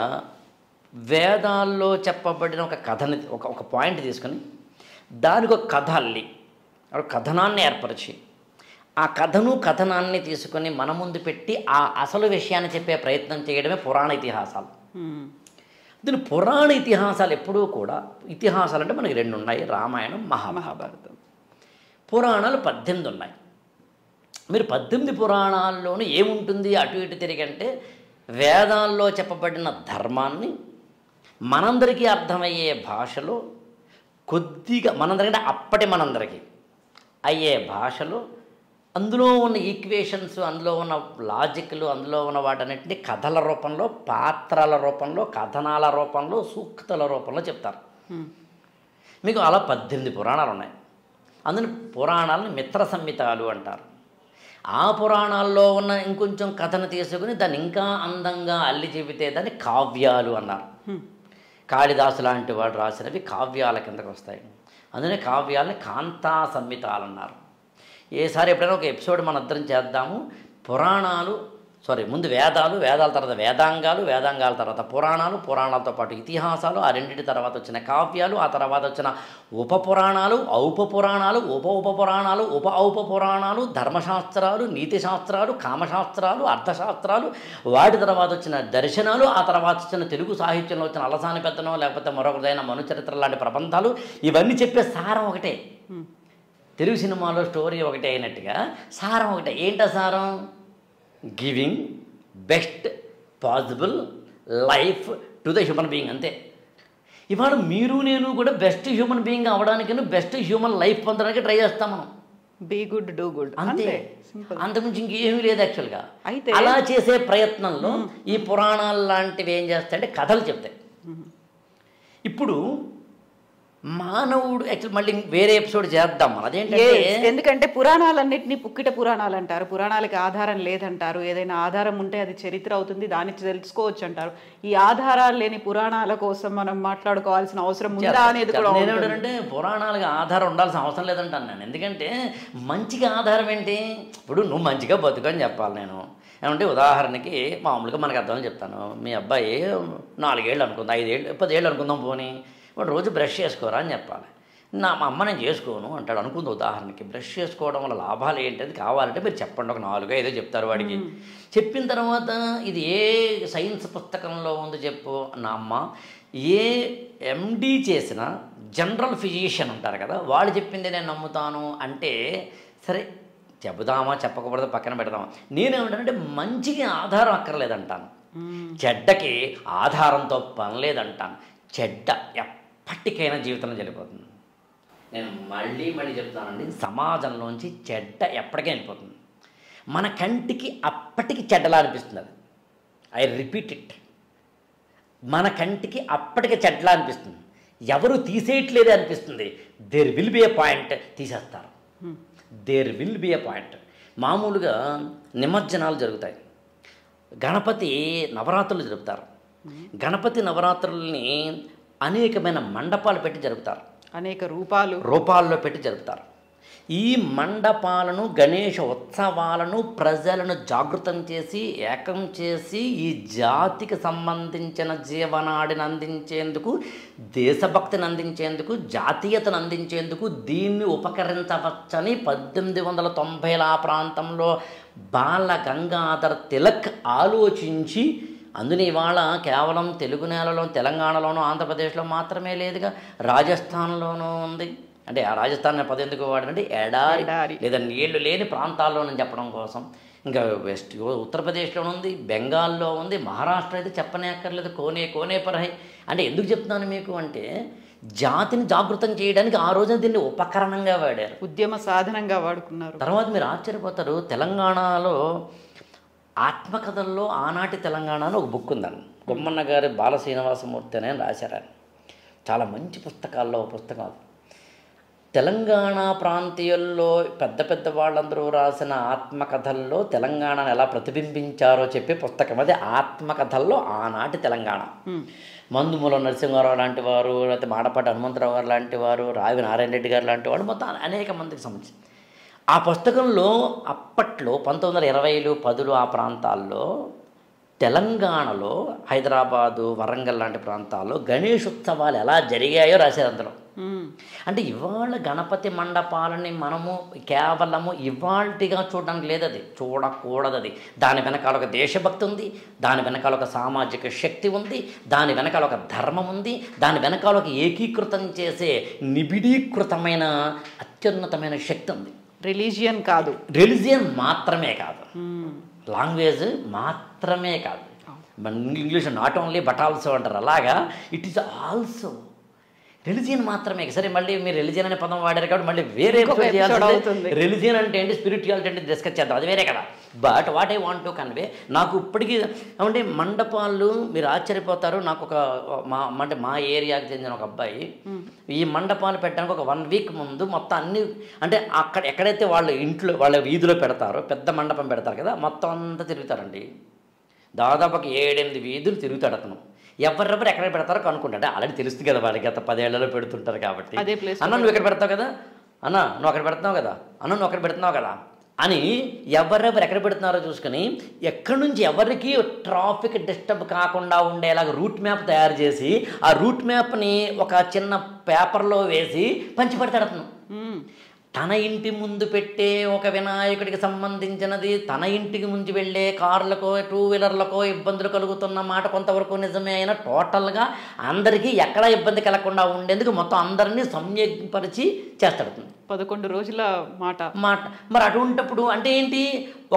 వేదాల్లో చెప్పబడిన ఒక కథని, ఒక పాయింట్ తీసుకొని దానికి ఒక కథ అల్లి, ఒక కథనాన్ని ఏర్పరిచి ఆ కథనాన్ని తీసుకొని మన ముందు పెట్టి ఆ అసలు విషయాన్ని చెప్పే ప్రయత్నం చేయడమే పురాణ ఇతిహాసాలు. దీని పురాణ ఇతిహాసాలు ఎప్పుడూ కూడా, ఇతిహాసాలు అంటే మనకి 2 ఉన్నాయి, రామాయణం, మహాభారతం. పురాణాలు 18 ఉన్నాయి. మీరు 18 పురాణాల్లోనూ ఏముంటుంది అటు ఇటు తిరిగంటే వేదాల్లో చెప్పబడిన ధర్మాన్ని మనందరికీ అర్థమయ్యే భాషలో కొద్దిగా, మనందరికంటే అప్పటి మనందరికీ అయ్యే భాషలో అందులో ఉన్న ఈక్వేషన్స్, అందులో ఉన్న లాజిక్లు, అందులో ఉన్న వాటన్నిటిని కథల రూపంలో, పాత్రల రూపంలో, కథనాల రూపంలో, సూక్తుల రూపంలో చెప్తారు. మీకు అలా 18 పురాణాలు ఉన్నాయి. అందులో పురాణాలను మిత్ర సంహితాలు అంటారు. ఆ పురాణాల్లో ఉన్న ఇంకొంచెం కథను తీసుకుని దాన్ని ఇంకా అందంగా అల్లి చెబితే దాన్ని కావ్యాలు అన్నారు. కాళిదాసు లాంటి వాడు రాసినవి కావ్యాల కిందకు వస్తాయి. అందుకనే కావ్యాలని కాంతా సంహితాలు అన్నారు. ఏసారి ఎప్పుడైనా ఒక ఎపిసోడ్ మన ఇద్దరం చేద్దాము. పురాణాలు ముందు వేదాలు, వేదాల తర్వాత వేదాంగాలు, వేదాంగాల తర్వాత పురాణాలు, పురాణాలతో పాటు ఇతిహాసాలు, ఆ రెండింటి తర్వాత వచ్చిన కావ్యాలు, ఆ తర్వాత వచ్చిన ఉపపురాణాలు, ఔపపురాణాలు, ఉపపురాణాలు, ఔపపురాణాలు, ధర్మశాస్త్రాలు, నీతిశాస్త్రాలు, కామశాస్త్రాలు, అర్థశాస్త్రాలు, వాటి తర్వాత వచ్చిన దర్శనాలు, ఆ తర్వాత వచ్చిన తెలుగు సాహిత్యంలో వచ్చిన అలసాని పెద్దనో లేకపోతే మరొకదైన మనుచరిత్ర లాంటి ప్రబంధాలు, ఇవన్నీ చెప్పే సారం ఒకటే. తెలుగు సినిమాలో స్టోరీ ఒకటే అయినట్టుగా సారం ఒకటే. ఏంటా సారం? Giving best possible life to the human being, అంతే. ఇవాళ మీరు నేను కూడా బెస్ట్ హ్యూమన్ బీయింగ్ అవ్వడానికి, బెస్ట్ హ్యూమన్ లైఫ్ పొందడానికి ట్రై చేస్తాం మనం. బీ గుడ్ డూ గుడ్, అంతే. అంతకుమించి ఇంకేమీ లేదు యాక్చువల్గా. అయితే అలా చేసే ప్రయత్నంలో ఈ పురాణాలు లాంటివి ఏం చేస్తాయంటే కథలు చెప్తాయి. ఇప్పుడు మానవుడు యాక్చువల్ మళ్ళీ వేరే ఎపిసోడ్ చేద్దాం మనం. అదేంటంటే ఎందుకంటే పురాణాలన్నింటినీ పుక్కిట పురాణాలు అంటారు, పురాణాలకి ఆధారం లేదంటారు. ఏదైనా ఆధారం ఉంటే అది చరిత్ర అవుతుంది, దాన్ని తెలుసుకోవచ్చు అంటారు. ఈ ఆధారాలు లేని పురాణాల కోసం మనం మాట్లాడుకోవాల్సిన అవసరం ఉందా అనేది కూడా. నేనేంటంటే పురాణాలకు ఆధారం ఉండాల్సిన అవసరం లేదంటాను నేను. ఎందుకంటే మంచిగా ఆధారం ఏంటి? ఇప్పుడు నువ్వు మంచిగా బతుకని చెప్పాలి నేను. ఏమంటే ఉదాహరణకి మామూలుగా మనకు అర్థమని చెప్తాను. మీ అబ్బాయి 4 ఏళ్ళు అనుకుందాం, 5 ఏళ్ళు 10 ఏళ్ళు అనుకుందాం, పోనీ వాడు రోజు బ్రష్ చేసుకోరా అని చెప్పాలి. మా అమ్మ నేను చేసుకోను అంటాడు అనుకుంది ఉదాహరణకి. బ్రష్ చేసుకోవడం వల్ల లాభాలు ఏంటది కావాలంటే మీరు చెప్పండి, ఒక 4-5 చెప్తారు వాడికి. చెప్పిన తర్వాత ఇది ఏ సైన్స్ పుస్తకంలో ఉంది చెప్పు. నా అమ్మ ఏ ఎండి చేసిన జనరల్ ఫిజిషియన్ ఉంటారు కదా, వాళ్ళు చెప్పింది నేను నమ్ముతాను అంటే సరే చెబుదామా చెప్పకూడదు పక్కన పెడదామా. నేనేమంటానంటే మంచికి ఆధారం అక్కర్లేదంటాను, చెడ్డకి ఆధారంతో పని లేదంటాను. చెడ్డ ఎప్పటికైనా జీవితంలో జరిగిపోతుంది. నేను మళ్ళీ చెప్తానండి, సమాజంలోంచి చెడ్డ ఎప్పటికీ వెళ్ళిపోతుంది. మన కంటికి అప్పటికి చెడ్డలా అనిపిస్తుంది. అది ఐ రిపీట్ ఇట్, మన కంటికి అప్పటికి చెడ్డలా అనిపిస్తుంది. ఎవరు తీసేయట్లేదే అనిపిస్తుంది. There will be a point తీసేస్తారు. There will be a point. మామూలుగా నిమజ్జనాలు జరుగుతాయి, గణపతి నవరాత్రులు జరుపుతారు. గణపతి నవరాత్రుల్ని అనేకమైన మండపాలు పెట్టి జరుపుతారు, అనేక రూపాల్లో పెట్టి జరుపుతారు. ఈ మండపాలను, గణేష ఉత్సవాలను ప్రజలను జాగృతం చేసి ఏకం చేసి ఈ జాతికి సంబంధించిన జీవనాడిని అందించేందుకు, దేశభక్తిని అందించేందుకు, జాతీయతను అందించేందుకు దీన్ని ఉపకరించవచ్చని 1890ల ఆ ప్రాంతంలో బాల గంగాధర్ తిలక్ ఆలోచించి, అందుని ఇవాళ కేవలం తెలుగు నేలలో తెలంగాణలోనూ ఆంధ్రప్రదేశ్లో మాత్రమే లేదుగా, రాజస్థాన్లోనూ ఉంది. అంటే ఆ రాజస్థాన్ పదం ఎందుకు వాడంటే ఎడారి లేదా నీళ్లు లేని ప్రాంతాల్లోనని చెప్పడం కోసం. ఇంకా ఉత్తరప్రదేశ్లో ఉంది, బెంగాల్లో ఉంది, మహారాష్ట్ర అయితే చెప్పనే అక్కర్లేదు, కోనే పరహై. అంటే ఎందుకు చెప్తున్నాను మీకు అంటే జాతిని జాగృతం చేయడానికి ఆ రోజున దీన్ని ఉపకరణంగా వాడారు, ఉద్యమ సాధనంగా వాడుకున్నారు. తర్వాత మీరు ఆశ్చర్యపోతారు, తెలంగాణలో ఆత్మకథల్లో ఆనాటి తెలంగాణ అని ఒక బుక్ ఉందని బొమ్మన్న గారి బాలశ్రీనివాసమూర్తి అని రాశారని. చాలా మంచి పుస్తకాల్లో పుస్తకం. తెలంగాణ ప్రాంతీయుల్లో పెద్ద వాళ్ళందరూ రాసిన ఆత్మకథల్లో తెలంగాణను ఎలా ప్రతిబింబించారో చెప్పే పుస్తకం అది. ఆత్మకథల్లో ఆనాటి తెలంగాణ. మందుమూల నరసింహారావు లాంటి వారు, లేకపోతే మాడపాటి హనుమంతరావు గారు లాంటి వారు, రావి నారాయణ రెడ్డి గారు లాంటి వాడు, మొత్తం అనేక మందికి సంబంధించి ఆ పుస్తకంలో అప్పట్లో 1920లు 10లు ఆ ప్రాంతాల్లో తెలంగాణలో హైదరాబాదు, వరంగల్ లాంటి ప్రాంతాల్లో గణేశోత్సవాలు ఎలా జరిగాయో రాశారు అందులో. అంటే ఇవాళ గణపతి మండపాలని మనము కేవలము ఇవాల్టిగా చూడడానికి లేదు, అది చూడకూడదు. అది దాని వెనకాల ఒక దేశభక్తి ఉంది, దాని వెనకాల ఒక సామాజిక శక్తి ఉంది, దాని వెనకాల ఒక ధర్మం ఉంది, దాని వెనకాల ఒక ఏకీకృతం చేసే నిబిడీకృతమైన అత్యున్నతమైన శక్తి ఉంది. రిలీజియన్ కాదు, రిలీజియన్ మాత్రమే కాదు, లాంగ్వేజ్ మాత్రమే కాదు, English not only but also అంటారు, అలాగా ఇట్ ఈస్ ఆల్సో రిలీజియన్ మాత్రమే. సరే మళ్ళీ మీరు రిలీజియన్ అనే పదం వాడారు కాబట్టి మళ్ళీ వేరే చేయాల్సింది. రిలీజియన్ అంటే ఏంటి, స్పిరిచువాలిటీ అంటే డిస్కస్ చేద్దాం, అది వేరే కదా. But what I want to convey, నాకు ఇప్పటికీ అంటే మండపాలు మీరు ఆశ్చర్యపోతారు. నాకు మా ఏరియాకి చెందిన ఒక అబ్బాయి ఈ మండపాలు పెట్టడానికి ఒక 1 వీక్ ముందు మొత్తం అన్ని అంటే అక్కడ ఎక్కడైతే వాళ్ళ ఇంట్లో వాళ్ళ వీధిలో పెడతారో పెద్ద మండపం పెడతారు కదా, మొత్తం అంతా తిరుగుతారండి. దాదాపు ఒక 7-8 వీధులు తిరుగుతాడు అతను. ఎవరెవరు ఎక్కడ పెడతారో కనుక్కుంటాడు. ఆల్రెడీ తెలుస్తుంది కదా వాడికి, గత 10 ఏళ్లలో పెడుతుంటారు కాబట్టి. అన్న నువ్వు ఇక్కడ పెడతావు కదా, అన్న నువ్వు అక్కడ పెడుతున్నావు కదా, అన్న నువ్వు అక్కడ పెడుతున్నావు కదా, అని ఎవరెవరు ఎక్కడ పెడుతున్నారో చూసుకొని ఎక్కడి నుంచి ఎవరికి ట్రాఫిక్ డిస్టర్బ్ కాకుండా ఉండేలాగా రూట్ మ్యాప్ తయారు చేసి ఆ రూట్ మ్యాప్ని ఒక చిన్న పేపర్లో వేసి పంచిపెడతాడు అతను. తన ఇంటి ముందు పెట్టే ఒక వినాయకుడికి సంబంధించినది తన ఇంటికి ముందు వెళ్ళే కార్లకో టూ వీలర్లకో ఇబ్బందులు కలుగుతున్న మాట కొంతవరకు నిజమే అయినా టోటల్గా అందరికీ ఎక్కడ ఇబ్బంది కలగకుండా ఉండేందుకు మొత్తం అందరినీ సంయోగపరిచి చేస్తాడు. 11 రోజుల మాట. మరి అటువంటిప్పుడు అంటే ఏంటి,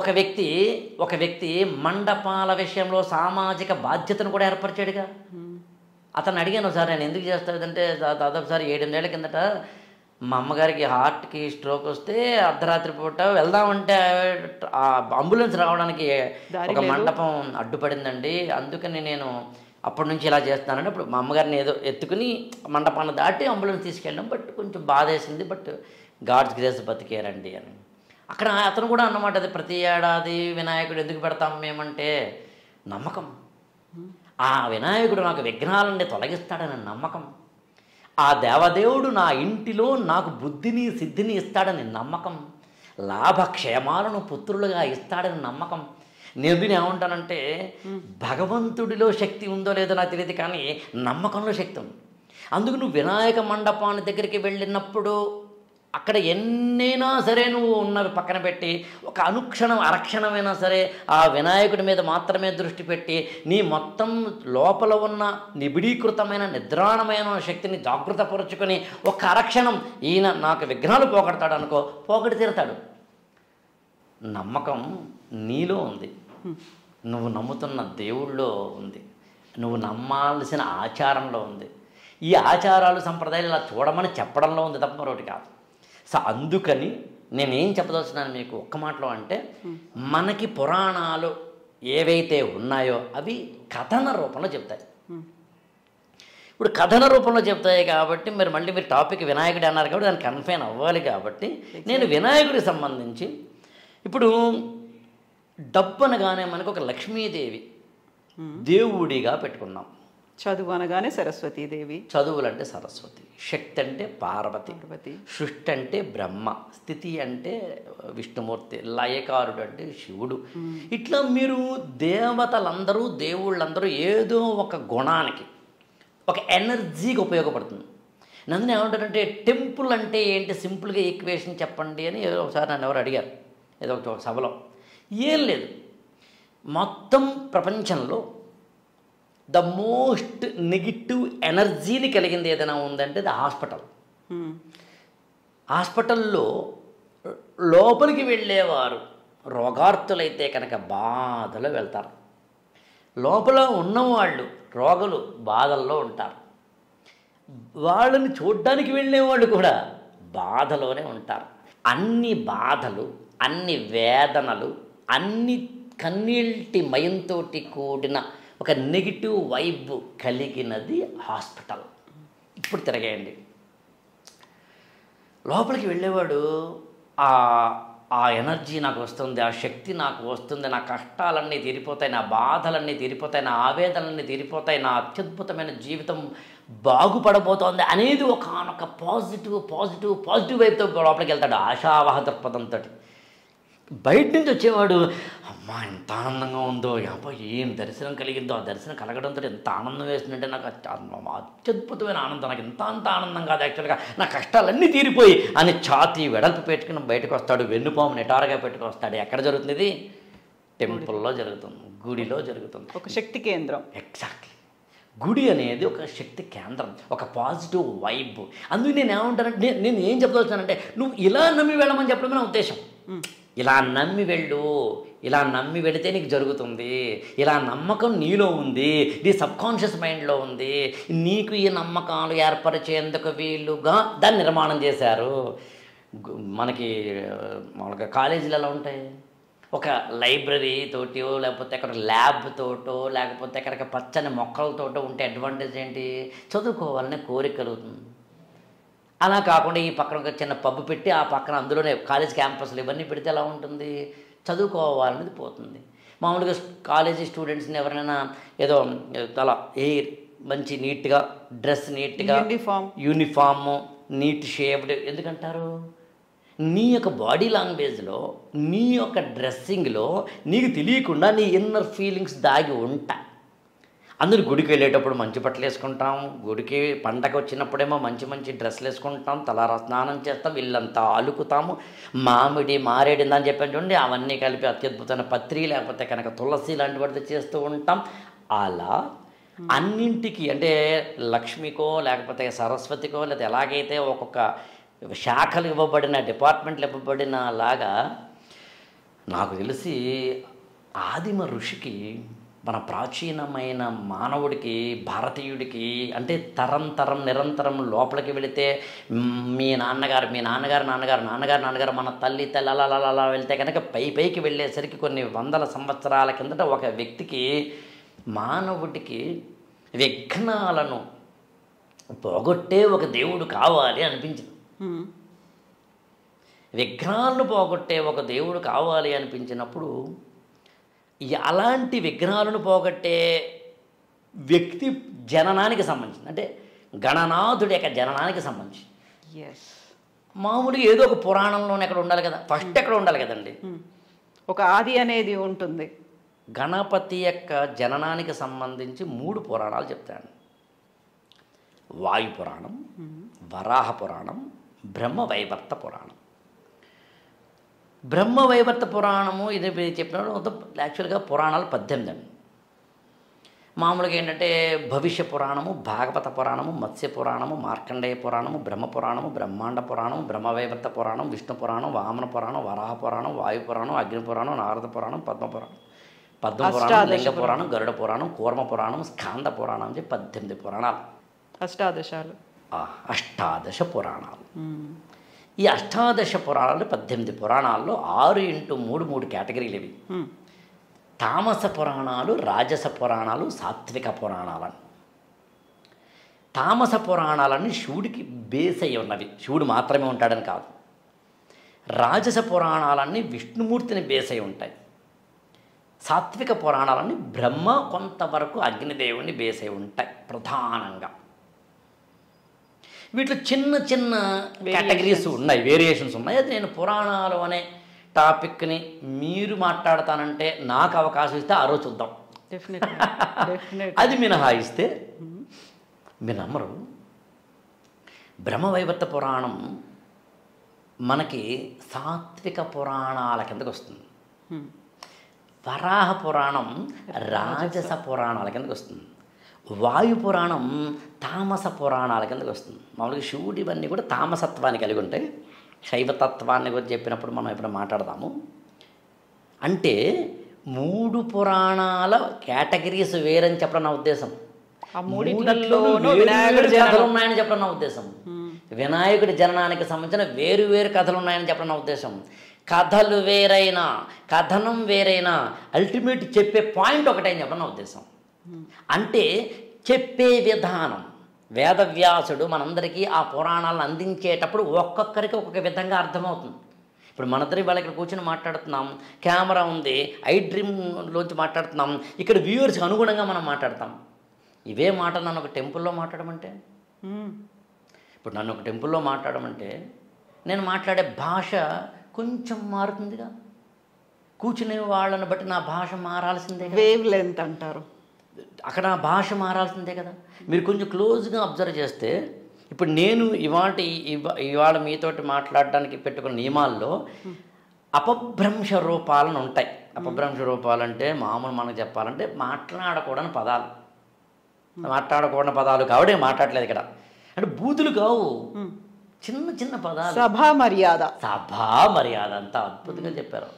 ఒక వ్యక్తి మండపాల విషయంలో సామాజిక బాధ్యతను కూడా ఏర్పరిచాడుగా. అతను అడిగాను, సార్ నేను ఎందుకు చేస్తాడంటే దాదాపు సార్ 7-8 ఏళ్ల కిందట మా అమ్మగారికి హార్ట్కి స్ట్రోక్ వస్తే అర్ధరాత్రి పూట వెళ్దామంటే అంబులెన్స్ రావడానికి ఒక మండపం అడ్డుపడిందండి, అందుకని నేను అప్పటి నుంచి ఇలా చేస్తానంటే అప్పుడు మా అమ్మగారిని ఏదో ఎత్తుకుని మండపాన్ని దాటి అంబులెన్స్ తీసుకెళ్ళాం. బట్ కొంచెం బాధ వేసింది, బట్ గాడ్స్ గ్రేస్ బతికేరండి అని. అక్కడ అతను కూడా అన్నమాట, అది ప్రతి ఏడాది వినాయకుడు ఎందుకు పెడతాం మేమంటే నమ్మకం. ఆ వినాయకుడు నాకు విఘ్నాలన్నీ తొలగిస్తాడని నమ్మకం. ఆ దేవదేవుడు నా ఇంటిలో నాకు బుద్ధిని సిద్ధిని ఇస్తాడని నమ్మకం. లాభక్షేమాలను పుత్రులుగా ఇస్తాడని నమ్మకం. నేను ఏమంటానంటే భగవంతుడిలో శక్తి ఉందో లేదో నాకు తెలియదు, కానీ నమ్మకంలో శక్తి ఉంది. అందుకు నువ్వు వినాయక మండపాన్ని దగ్గరికి వెళ్ళినప్పుడు అక్కడ ఎన్నైనా సరే నువ్వు ఉన్నవి పక్కన పెట్టి ఒక అనుక్షణం అరక్షణమైనా సరే ఆ వినాయకుడి మీద మాత్రమే దృష్టి పెట్టి నీ మొత్తం లోపల ఉన్న నిబిడీకృతమైన నిద్రాణమైన శక్తిని జాగృతపరుచుకొని ఒక అరక్షణం ఈయన నాకు విఘ్నాలు పోగొడతాడు అనుకో, పోగొడి తీరుతాడు. నమ్మకం నీలో ఉంది, నువ్వు నమ్ముతున్న దేవుళ్ళో ఉంది, నువ్వు నమ్మాల్సిన ఆచారంలో ఉంది. ఈ ఆచారాలు సంప్రదాయాలు ఇలా చూడమని చెప్పడంలో ఉంది తప్ప మరొకటి కాదు. సో అందుకని నేనేం చెప్పదలుచున్నాను మీకు ఒక్క మాటలో అంటే, మనకి పురాణాలు ఏవైతే ఉన్నాయో అవి కథన రూపంలో చెప్తాయి. ఇప్పుడు కథన రూపంలో చెప్తాయి కాబట్టి మీరు టాపిక్ వినాయకుడు అన్నారు కాబట్టి దాన్ని కన్ఫైన్ అవ్వాలి. కాబట్టి నేను వినాయకుడికి సంబంధించి ఇప్పుడు డబ్బు అనగానే మనకు ఒక లక్ష్మీదేవి దేవుడిగా పెట్టుకున్నాం. చదువు అనగానే సరస్వతీదేవి, చదువులంటే సరస్వతి, శక్తి అంటే పార్వతి, సృష్టి అంటే బ్రహ్మ, స్థితి అంటే విష్ణుమూర్తి, లయకారుడు అంటే శివుడు. ఇట్లా మీరు దేవతలందరూ దేవుళ్ళందరూ ఏదో ఒక గుణానికి ఒక ఎనర్జీకి ఉపయోగపడుతుంది. నన్ను ఏమంటారంటే టెంపుల్ అంటే ఏంటి, సింపుల్గా ఈక్వేషన్ చెప్పండి అని ఒకసారి నన్ను ఎవరు అడిగారు ఏదో ఒక సభలో. ఏం లేదు, మొత్తం ప్రపంచంలో ద మోస్ట్ నెగిటివ్ ఎనర్జీని కలిగింది ఏదైనా ఉందంటే అది హాస్పిటల్. హాస్పిటల్లో లోపలికి వెళ్ళేవారు రోగార్తులైతే కనుక బాధలో వెళ్తారు, లోపల ఉన్నవాళ్ళు రోగులు బాధల్లో ఉంటారు, వాళ్ళని చూడ్డానికి వెళ్ళేవాళ్ళు కూడా బాధలోనే ఉంటారు. అన్ని బాధలు, అన్ని వేదనలు, అన్ని కన్నీటి మయంతో కూడిన ఒక నెగిటివ్ వైబ్ కలిగినది హాస్పిటల్. ఇప్పుడు తిరగేయండి, లోపలికి వెళ్ళేవాడు ఆ ఎనర్జీ నాకు వస్తుంది, ఆ శక్తి నాకు వస్తుంది, నా కష్టాలన్నీ తీరిపోతాయి, నా బాధలన్నీ తీరిపోతాయి, నా ఆవేదనలన్నీ తీరిపోతాయి, నా అత్యద్భుతమైన జీవితం బాగుపడబోతోంది అనేది ఒక పాజిటివ్ వైపుతో లోపలికి వెళ్తాడు ఆశావహ దృక్పథంతో. బయట నుంచి వచ్చేవాడు అమ్మా ఎంత ఆనందంగా ఉందో, అబ్బా ఏం దర్శనం కలిగిందో, ఆ దర్శనం కలగడంతో ఎంత ఆనందం వేస్తుందంటే నాకు అత్యద్భుతమైన ఆనందం, నాకు అంత ఆనందం కాదు యాక్చువల్గా, నా కష్టాలన్నీ తీరిపోయి అని ఛాతీ వెడల్పు పెట్టుకుని బయటకు వస్తాడు, వెన్నుపాము నిటారుగా పెట్టుకు వస్తాడు. ఎక్కడ జరుగుతుంది? టెంపుల్లో జరుగుతుంది, గుడిలో జరుగుతుంది, ఒక శక్తి కేంద్రం. ఎగ్జాక్ట్లీ, గుడి అనేది ఒక శక్తి కేంద్రం, ఒక పాజిటివ్ వైబ్. అందుకు నేను ఏమంటానంటే నేను ఏం చెప్పదలుచున్నానంటే నువ్వు ఇలా నమ్మి వెళ్ళమని చెప్పడం నా ఉద్దేశం. ఇలా నమ్మి వెళ్ళు, ఇలా నమ్మి వెళితే నీకు జరుగుతుంది, ఇలా నమ్మకం నీలో ఉంది, నీ సబ్కాన్షియస్ మైండ్లో ఉంది, నీకు ఈ నమ్మకాలు ఏర్పరిచేందుకు వీలుగా దాన్ని నిర్మాణం చేశారు. మనకి మామూలుగా కాలేజీలు ఎలా ఉంటాయి, ఒక లైబ్రరీ తోటో లేకపోతే అక్కడ ల్యాబ్ తోటో లేకపోతే అక్కడ పచ్చని మొక్కలతోటో ఉంటే అడ్వాంటేజ్ ఏంటి, చదువుకోవాలనే కోరిక కలుగుతుంది. అలా కాకుండా ఈ పక్కన ఒక చిన్న పబ్బు పెట్టి ఆ పక్కన అందులోనే కాలేజ్ క్యాంపస్లు ఇవన్నీ పెడితే ఎలా ఉంటుంది, చదువుకోవాలనేది పోతుంది. మామూలుగా కాలేజీ స్టూడెంట్స్ని ఎవరైనా ఏదో అలా మంచి నీట్గా డ్రెస్, నీట్గా యూనిఫామ్, నీట్ షేప్డ్ ఎందుకంటారు, నీ యొక్క బాడీ లాంగ్వేజ్లో, నీ యొక్క డ్రెస్సింగ్లో నీకు తెలియకుండా నీ ఇన్నర్ ఫీలింగ్స్ దాగి ఉంటాయి. అందరూ గుడికి వెళ్ళేటప్పుడు మంచి బట్టలు వేసుకుంటాం, గుడికి పండగ వచ్చినప్పుడేమో మంచి మంచి డ్రెస్సులు వేసుకుంటాం, తలారా స్నానం చేస్తాం, ఇల్లంతా అలుకుతాము, మామిడి మారేడింది అని చెప్పాను చూడండి, అవన్నీ కలిపి అత్యద్భుతమైన పత్రి లేకపోతే కనుక తులసి లాంటి వాటితో చేస్తూ ఉంటాం. అలా అన్నింటికి అంటే లక్ష్మికో లేకపోతే సరస్వతికో లేకపోతే ఎలాగైతే ఒక్కొక్క శాఖలు ఇవ్వబడిన, డిపార్ట్మెంట్లు ఇవ్వబడిన లాగా నాకు తెలిసి ఆదిమ ఋషికి, మన ప్రాచీనమైన మానవుడికి, భారతీయుడికి అంటే తరం తరం నిరంతరం లోపలికి వెళితే మీ నాన్నగారు నాన్నగారు మన తల్లి అలా వెళ్తే కనుక పైకి వెళ్ళేసరికి కొన్ని వందల సంవత్సరాల కిందట ఒక వ్యక్తికి, మానవుడికి విఘ్నాలను పోగొట్టే ఒక దేవుడు కావాలి అనిపించింది. విఘ్నాలను పోగొట్టే ఒక దేవుడు కావాలి అనిపించినప్పుడు అలాంటి విఘ్నాలను పోగొట్టే వ్యక్తి జననానికి సంబంధించి, అంటే గణనాథుడి యొక్క జననానికి సంబంధించి మామూలుగా ఏదో ఒక పురాణంలోనే ఎక్కడ ఉండాలి కదా, ఫస్ట్ ఎక్కడ ఉండాలి కదండి, ఒక ఆది అనేది ఉంటుంది. గణపతి యొక్క జననానికి సంబంధించి 3 పురాణాలు చెప్తాను. వాయు పురాణం, వరాహ పురాణం, బ్రహ్మవైవర్త పురాణం. బ్రహ్మవైవర్త పురాణము ఇది చెప్పినప్పుడు యాక్చువల్గా పురాణాలు 18 అండి. మామూలుగా ఏంటంటే భవిష్య పురాణము, భాగవత పురాణము, మత్స్య పురాణము, మార్కండేయ పురాణము, బ్రహ్మ పురాణము, బ్రహ్మాండ పురాణం, బ్రహ్మవైవర్త పురాణం, విష్ణు పురాణం, వామన పురాణం, వరాహ పురాణం, వాయు పురాణం, అగ్ని పురాణం, నారద పురాణం, పద్మ పురాణం, లింగ పురాణం, గరుడ పురాణం, కూర్మ పురాణం, స్కాంద పురాణం అని 18 పురాణాలు. అష్టాదశ పురాణాలు. ఈ అష్టాదశ పురాణాలు 18 పురాణాల్లో 6x3 కేటగిరీలు ఇవి. తామస పురాణాలు, రాజస పురాణాలు, సాత్విక పురాణాలని. తామస పురాణాలన్నీ శివుడికి బేస్ అయి ఉన్నవి, శివుడు మాత్రమే ఉంటాడని కాదు. రాజస పురాణాలన్నీ విష్ణుమూర్తిని బేస్ అయి ఉంటాయి. సాత్విక పురాణాలన్నీ బ్రహ్మ, కొంతవరకు అగ్నిదేవుని బేస్ అయి ఉంటాయి ప్రధానంగా. వీటిలో చిన్న చిన్న కేటగిరీస్ ఉన్నాయి, వేరియేషన్స్ ఉన్నాయి. అది నేను పురాణాలు అనే టాపిక్ని మీరు మాట్లాడతానంటే నాకు అవకాశం ఇస్తే ఆ రోజు చూద్దాం. అది మినహాయిస్తే మీరు నమ్మరు, బ్రహ్మవైవర్త పురాణం మనకి సాత్విక పురాణాల కిందకు వస్తుంది. వరాహ పురాణం రాజస పురాణాల కిందకు వస్తుంది. వాయు పురాణం తామస పురాణాల కిందకు వస్తుంది. మామూలుగా శివుడు ఇవన్నీ కూడా తామసత్వాన్ని కలిగి ఉంటాయి. శైవతత్వాన్ని గురించి చెప్పినప్పుడు మనం ఇప్పుడు మాట్లాడదాము. అంటే 3 పురాణాల కేటగిరీస్ వేరని చెప్పడం నా ఉద్దేశం. కథలు ఉన్నాయని చెప్పడం నా ఉద్దేశం. వినాయకుడి జననానికి సంబంధించిన వేరు కథలు ఉన్నాయని చెప్పడం నా ఉద్దేశం. కథలు వేరైనా, కథనం వేరైనా, అల్టిమేట్ చెప్పే పాయింట్ ఒకటే అని చెప్పడం నా ఉద్దేశం. అంటే చెప్పే విధానం, వేదవ్యాసుడు మనందరికీ ఆ పురాణాలను అందించేటప్పుడు ఒక్కొక్కరికి ఒక్కొక్క విధంగా అర్థమవుతుంది. ఇప్పుడు మనందరి వాళ్ళ ఇక్కడ కూర్చొని మాట్లాడుతున్నాం, కెమెరా ఉంది, ఐ డ్రీమ్లోంచి మాట్లాడుతున్నాం, ఇక్కడ వ్యూవర్స్కి అనుగుణంగా మనం మాట్లాడతాం. ఇవే మాట నన్ను ఒక టెంపుల్లో మాట్లాడమంటే, ఇప్పుడు నన్ను ఒక టెంపుల్లో మాట్లాడమంటే నేను మాట్లాడే భాష కొంచెం మారుతుందిగా. కూర్చునే వాళ్ళని బట్టి నా భాష మారాల్సిందే. వేవ్ లెంత్ అంటారు, అక్కడ నా భాష మారాల్సిందే కదా. మీరు కొంచెం క్లోజ్గా అబ్జర్వ్ చేస్తే, ఇప్పుడు నేను ఇవాళ మీతోటి మాట్లాడడానికి పెట్టుకున్న నియమాల్లో అపభ్రంశ రూపాలను ఉంటాయి. అపభ్రంశ రూపాలంటే మామూలు మనకు చెప్పాలంటే మాట్లాడకూడని పదాలు కాబట్టి మాట్లాడలేదు ఇక్కడ. అంటే బూతులు కావు, చిన్న చిన్న పదాలు. సభా మర్యాద అంత అద్భుతంగా చెప్పారు.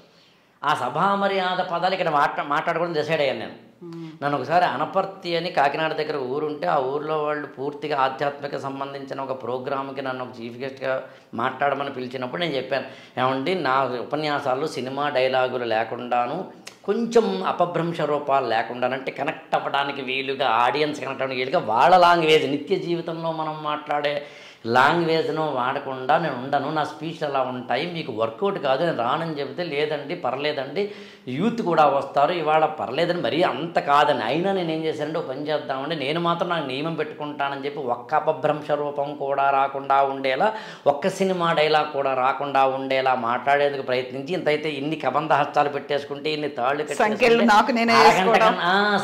ఆ సభా మర్యాద పదాలు ఇక్కడ మాట్లాడకూడదు డిసైడ్ అయ్యాను నేను. నన్ను ఒకసారి అనపర్తి అని కాకినాడ దగ్గర ఊరుంటే, ఆ ఊరిలో వాళ్ళు పూర్తిగా ఆధ్యాత్మిక సంబంధించిన ఒక ప్రోగ్రామ్కి నన్ను ఒక చీఫ్ గెస్ట్గా మాట్లాడమని పిలిచినప్పుడు నేను చెప్పాను, ఏమండి నా ఉపన్యాసాల్లో సినిమా డైలాగులు లేకుండాను, కొంచెం అపభ్రంశ రూపాలు లేకుండానంటే కనెక్ట్ అవ్వడానికి వీలుగా, ఆడియన్స్ కనెక్ట్ అవ్వడానికి వీలుగా వాళ్ళ లాంగ్వేజ్, నిత్య జీవితంలో మనం మాట్లాడే లాంగ్వేజ్ను వాడకుండా నేను ఉండను, నా స్పీచ్లు అలా ఉంటాయి, మీకు వర్కౌట్ కాదు, నేను రానని చెబితే లేదండి పర్లేదండి యూత్ కూడా వస్తారు, ఇవాళ పర్లేదని మరీ అంత కాదని. అయినా నేను ఏం చేశానంటే ఒక పని చేద్దామండి, నేను మాత్రం నాకు నియమం పెట్టుకుంటానని చెప్పి ఒక్క అపభ్రంశ రూపం కూడా రాకుండా ఉండేలా, ఒక్క సినిమా డైలాగ్ కూడా రాకుండా ఉండేలా మాట్లాడేందుకు ప్రయత్నించి, ఇంతైతే ఇన్ని కబంధ హస్తాలు పెట్టేసుకుంటే, ఇన్ని తాళ్ళు సంఖ్యలు నాకు నేనే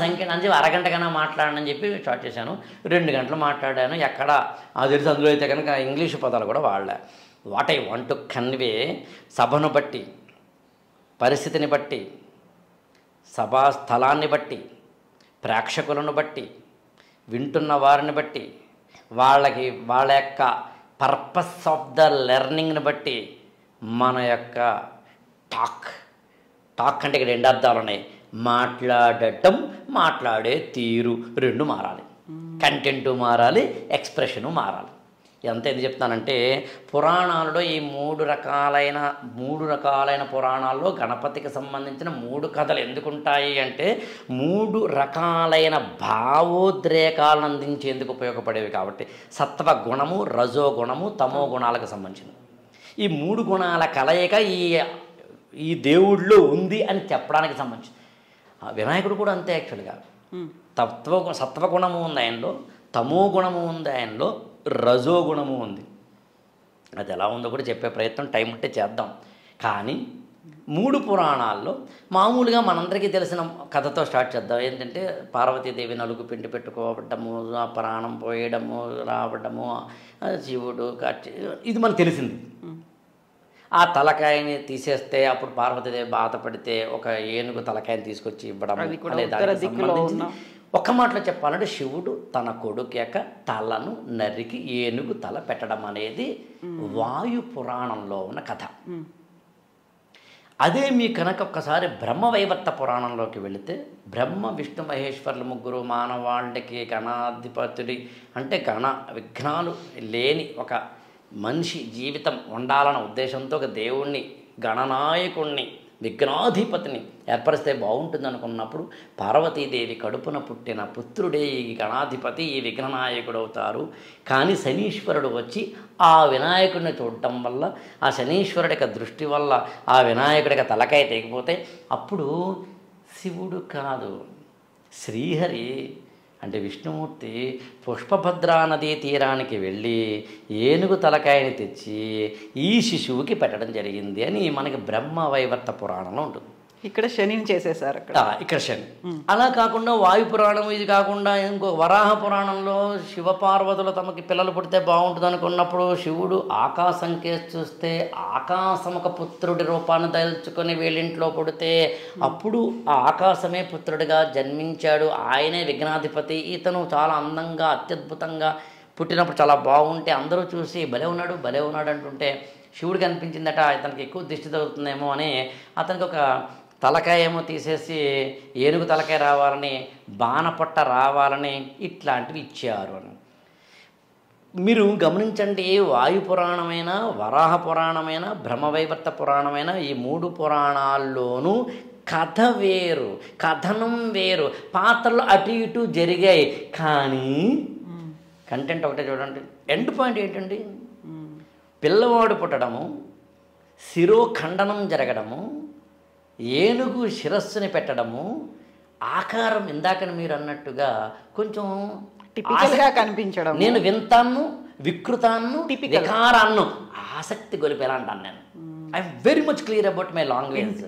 సంఖ్యలు అని చెప్పి అరగంట కన్నా మాట్లాడనని చెప్పి స్టార్ట్ చేశాను. 2 గంటలు మాట్లాడాను. ఎక్కడ అది తెలిసి అందులో అయితే కనుక ఇంగ్లీషు పదాలు కూడా వాడలే. What I want to convey, సభను బట్టి, పరిస్థితిని బట్టి, సభా స్థలాన్ని బట్టి, ప్రేక్షకులను బట్టి, వింటున్న వారిని బట్టి, వాళ్ళ యొక్క పర్పస్ ఆఫ్ ద లెర్నింగ్ని బట్టి మన యొక్క టాక్ అంటే ఇక్కడ 2 అర్థాలు ఉన్నాయి. మాట్లాడటం, మాట్లాడే తీరు 2 మారాలి. కంటెంటు మారాలి, ఎక్స్ప్రెషను మారాలి. ఎంత ఎందుకు చెప్తానంటే, పురాణాలలో ఈ 3 రకాలైన పురాణాల్లో గణపతికి సంబంధించిన 3 కథలు ఎందుకుంటాయి అంటే 3 రకాలైన భావోద్రేకాలను అందించేందుకు ఉపయోగపడేవి కాబట్టి. సత్వ గుణము, రజో గుణము, తమో గుణాలకు సంబంధించింది. ఈ 3 గుణాల కలయిక ఈ దేవుడిలో ఉంది అని చెప్పడానికి సంబంధించి. వినాయకుడు కూడా అంతే. యాక్చువల్గా సత్వగుణము ఉంది ఆయనలో, తమో గుణము ఉంది ఆయనలో, రజో గుణము ఉంది. అది ఎలా ఉందో కూడా చెప్పే ప్రయత్నం టైం ఉంటే చేద్దాం. కానీ 3 పురాణాల్లో మామూలుగా మనందరికీ తెలిసిన కథతో స్టార్ట్ చేద్దాం. ఏంటంటే పార్వతీదేవి నలుగు పిండి పెట్టుకోవడము, ప్రాణం పోయడము, రావడము, శివుడు ఇది మనకు తెలిసింది. ఆ తలకాయని తీసేస్తే అప్పుడు పార్వతీదేవి బాధపడితే ఒక ఏనుగు తలకాయని తీసుకొచ్చి ఇవ్వడం. ఒక్క మాటలో చెప్పాలంటే శివుడు తన కొడుకు యొక్క తలను నరికి ఏనుగు తల పెట్టడం అనేది వాయు పురాణంలో ఉన్న కథ. అదే మీ కనుక ఒక్కసారి బ్రహ్మవైవర్త పురాణంలోకి వెళితే, బ్రహ్మ విష్ణు మహేశ్వరులు 3 మానవాళికి గణాధిపతుడి అంటే విఘ్నాలు లేని ఒక మనిషి జీవితం ఉండాలన్న ఉద్దేశంతో ఒక దేవుణ్ణి, గణనాయకుణ్ణి, విఘ్నాధిపతిని ఏర్పరిస్తే బాగుంటుంది అనుకున్నప్పుడు పార్వతీదేవి కడుపున పుట్టిన పుత్రుడే ఈ గణాధిపతి, ఈ విఘ్ననాయకుడు అవుతారు. కానీ శనీశ్వరుడు వచ్చి ఆ వినాయకుడిని చూడటం వల్ల, ఆ శనీశ్వరుడి దృష్టి వల్ల ఆ వినాయకుడికి తలకాయ తెగిపోతే అప్పుడు శివుడు కాదు, శ్రీహరి అంటే విష్ణుమూర్తి పుష్పభద్రా నదీ తీరానికి వెళ్ళి ఏనుగు తలకాయని తెచ్చి ఈ శిశువుకి పెట్టడం జరిగింది అని మనకి బ్రహ్మవైవర్త పురాణంలో ఉంటుంది. ఇక్కడ శనిని చేసేసారు. ఇక్కడ శని. అలా కాకుండా వాయు పురాణం ఇది కాకుండా ఇంకో వరాహ పురాణంలో శివపార్వతులు తమకి పిల్లలు పుడితే బాగుంటుంది అనుకున్నప్పుడు శివుడు ఆకాశం కేసి చూస్తే ఆకాశముక పుత్రుడి రూపాన్ని దలుచుకొని వీళ్ళింట్లో పుడితే అప్పుడు ఆ ఆకాశమే పుత్రుడిగా జన్మించాడు. ఆయనే విఘ్నాధిపతి. ఇతను చాలా అందంగా అత్యద్భుతంగా పుట్టినప్పుడు చాలా బాగుంటే అందరూ చూసి భలే ఉన్నాడు అంటుంటే శివుడికి అనిపించిందట ఇతనికి ఎక్కువ దిష్టి తగులుతుందేమో అని అతనికి ఒక తలకాయ ఏమో తీసేసి ఏనుగు తలకాయ రావాలని, బాణపట్ట రావాలని ఇట్లాంటివి ఇచ్చారు అని. మీరు గమనించండి, వాయు పురాణమైన, వరాహ పురాణమైన, బ్రహ్మవైవర్త పురాణమైన ఈ 3 పురాణాల్లోనూ కథ వేరు, కథనం వేరు, పాత్రలు అటు ఇటు జరిగాయి. కానీ కంటెంట్ ఒకటే చూడండి. ఎండ్ పాయింట్ ఏంటండి? పిల్లవాడు పుట్టడము, శిరోఖండనం జరగడము, ఏనుగు శిరస్సుని పెట్టడము, ఆకారం ఇందాకని మీరు అన్నట్టుగా కొంచెం టిపికల్గా కనిపించడం, నేను వింతాను, వికృతాన్ని, వికారాన్ని ఆసక్తి గొలిపేలా అంటాను నేను. I'm very much clear about my language.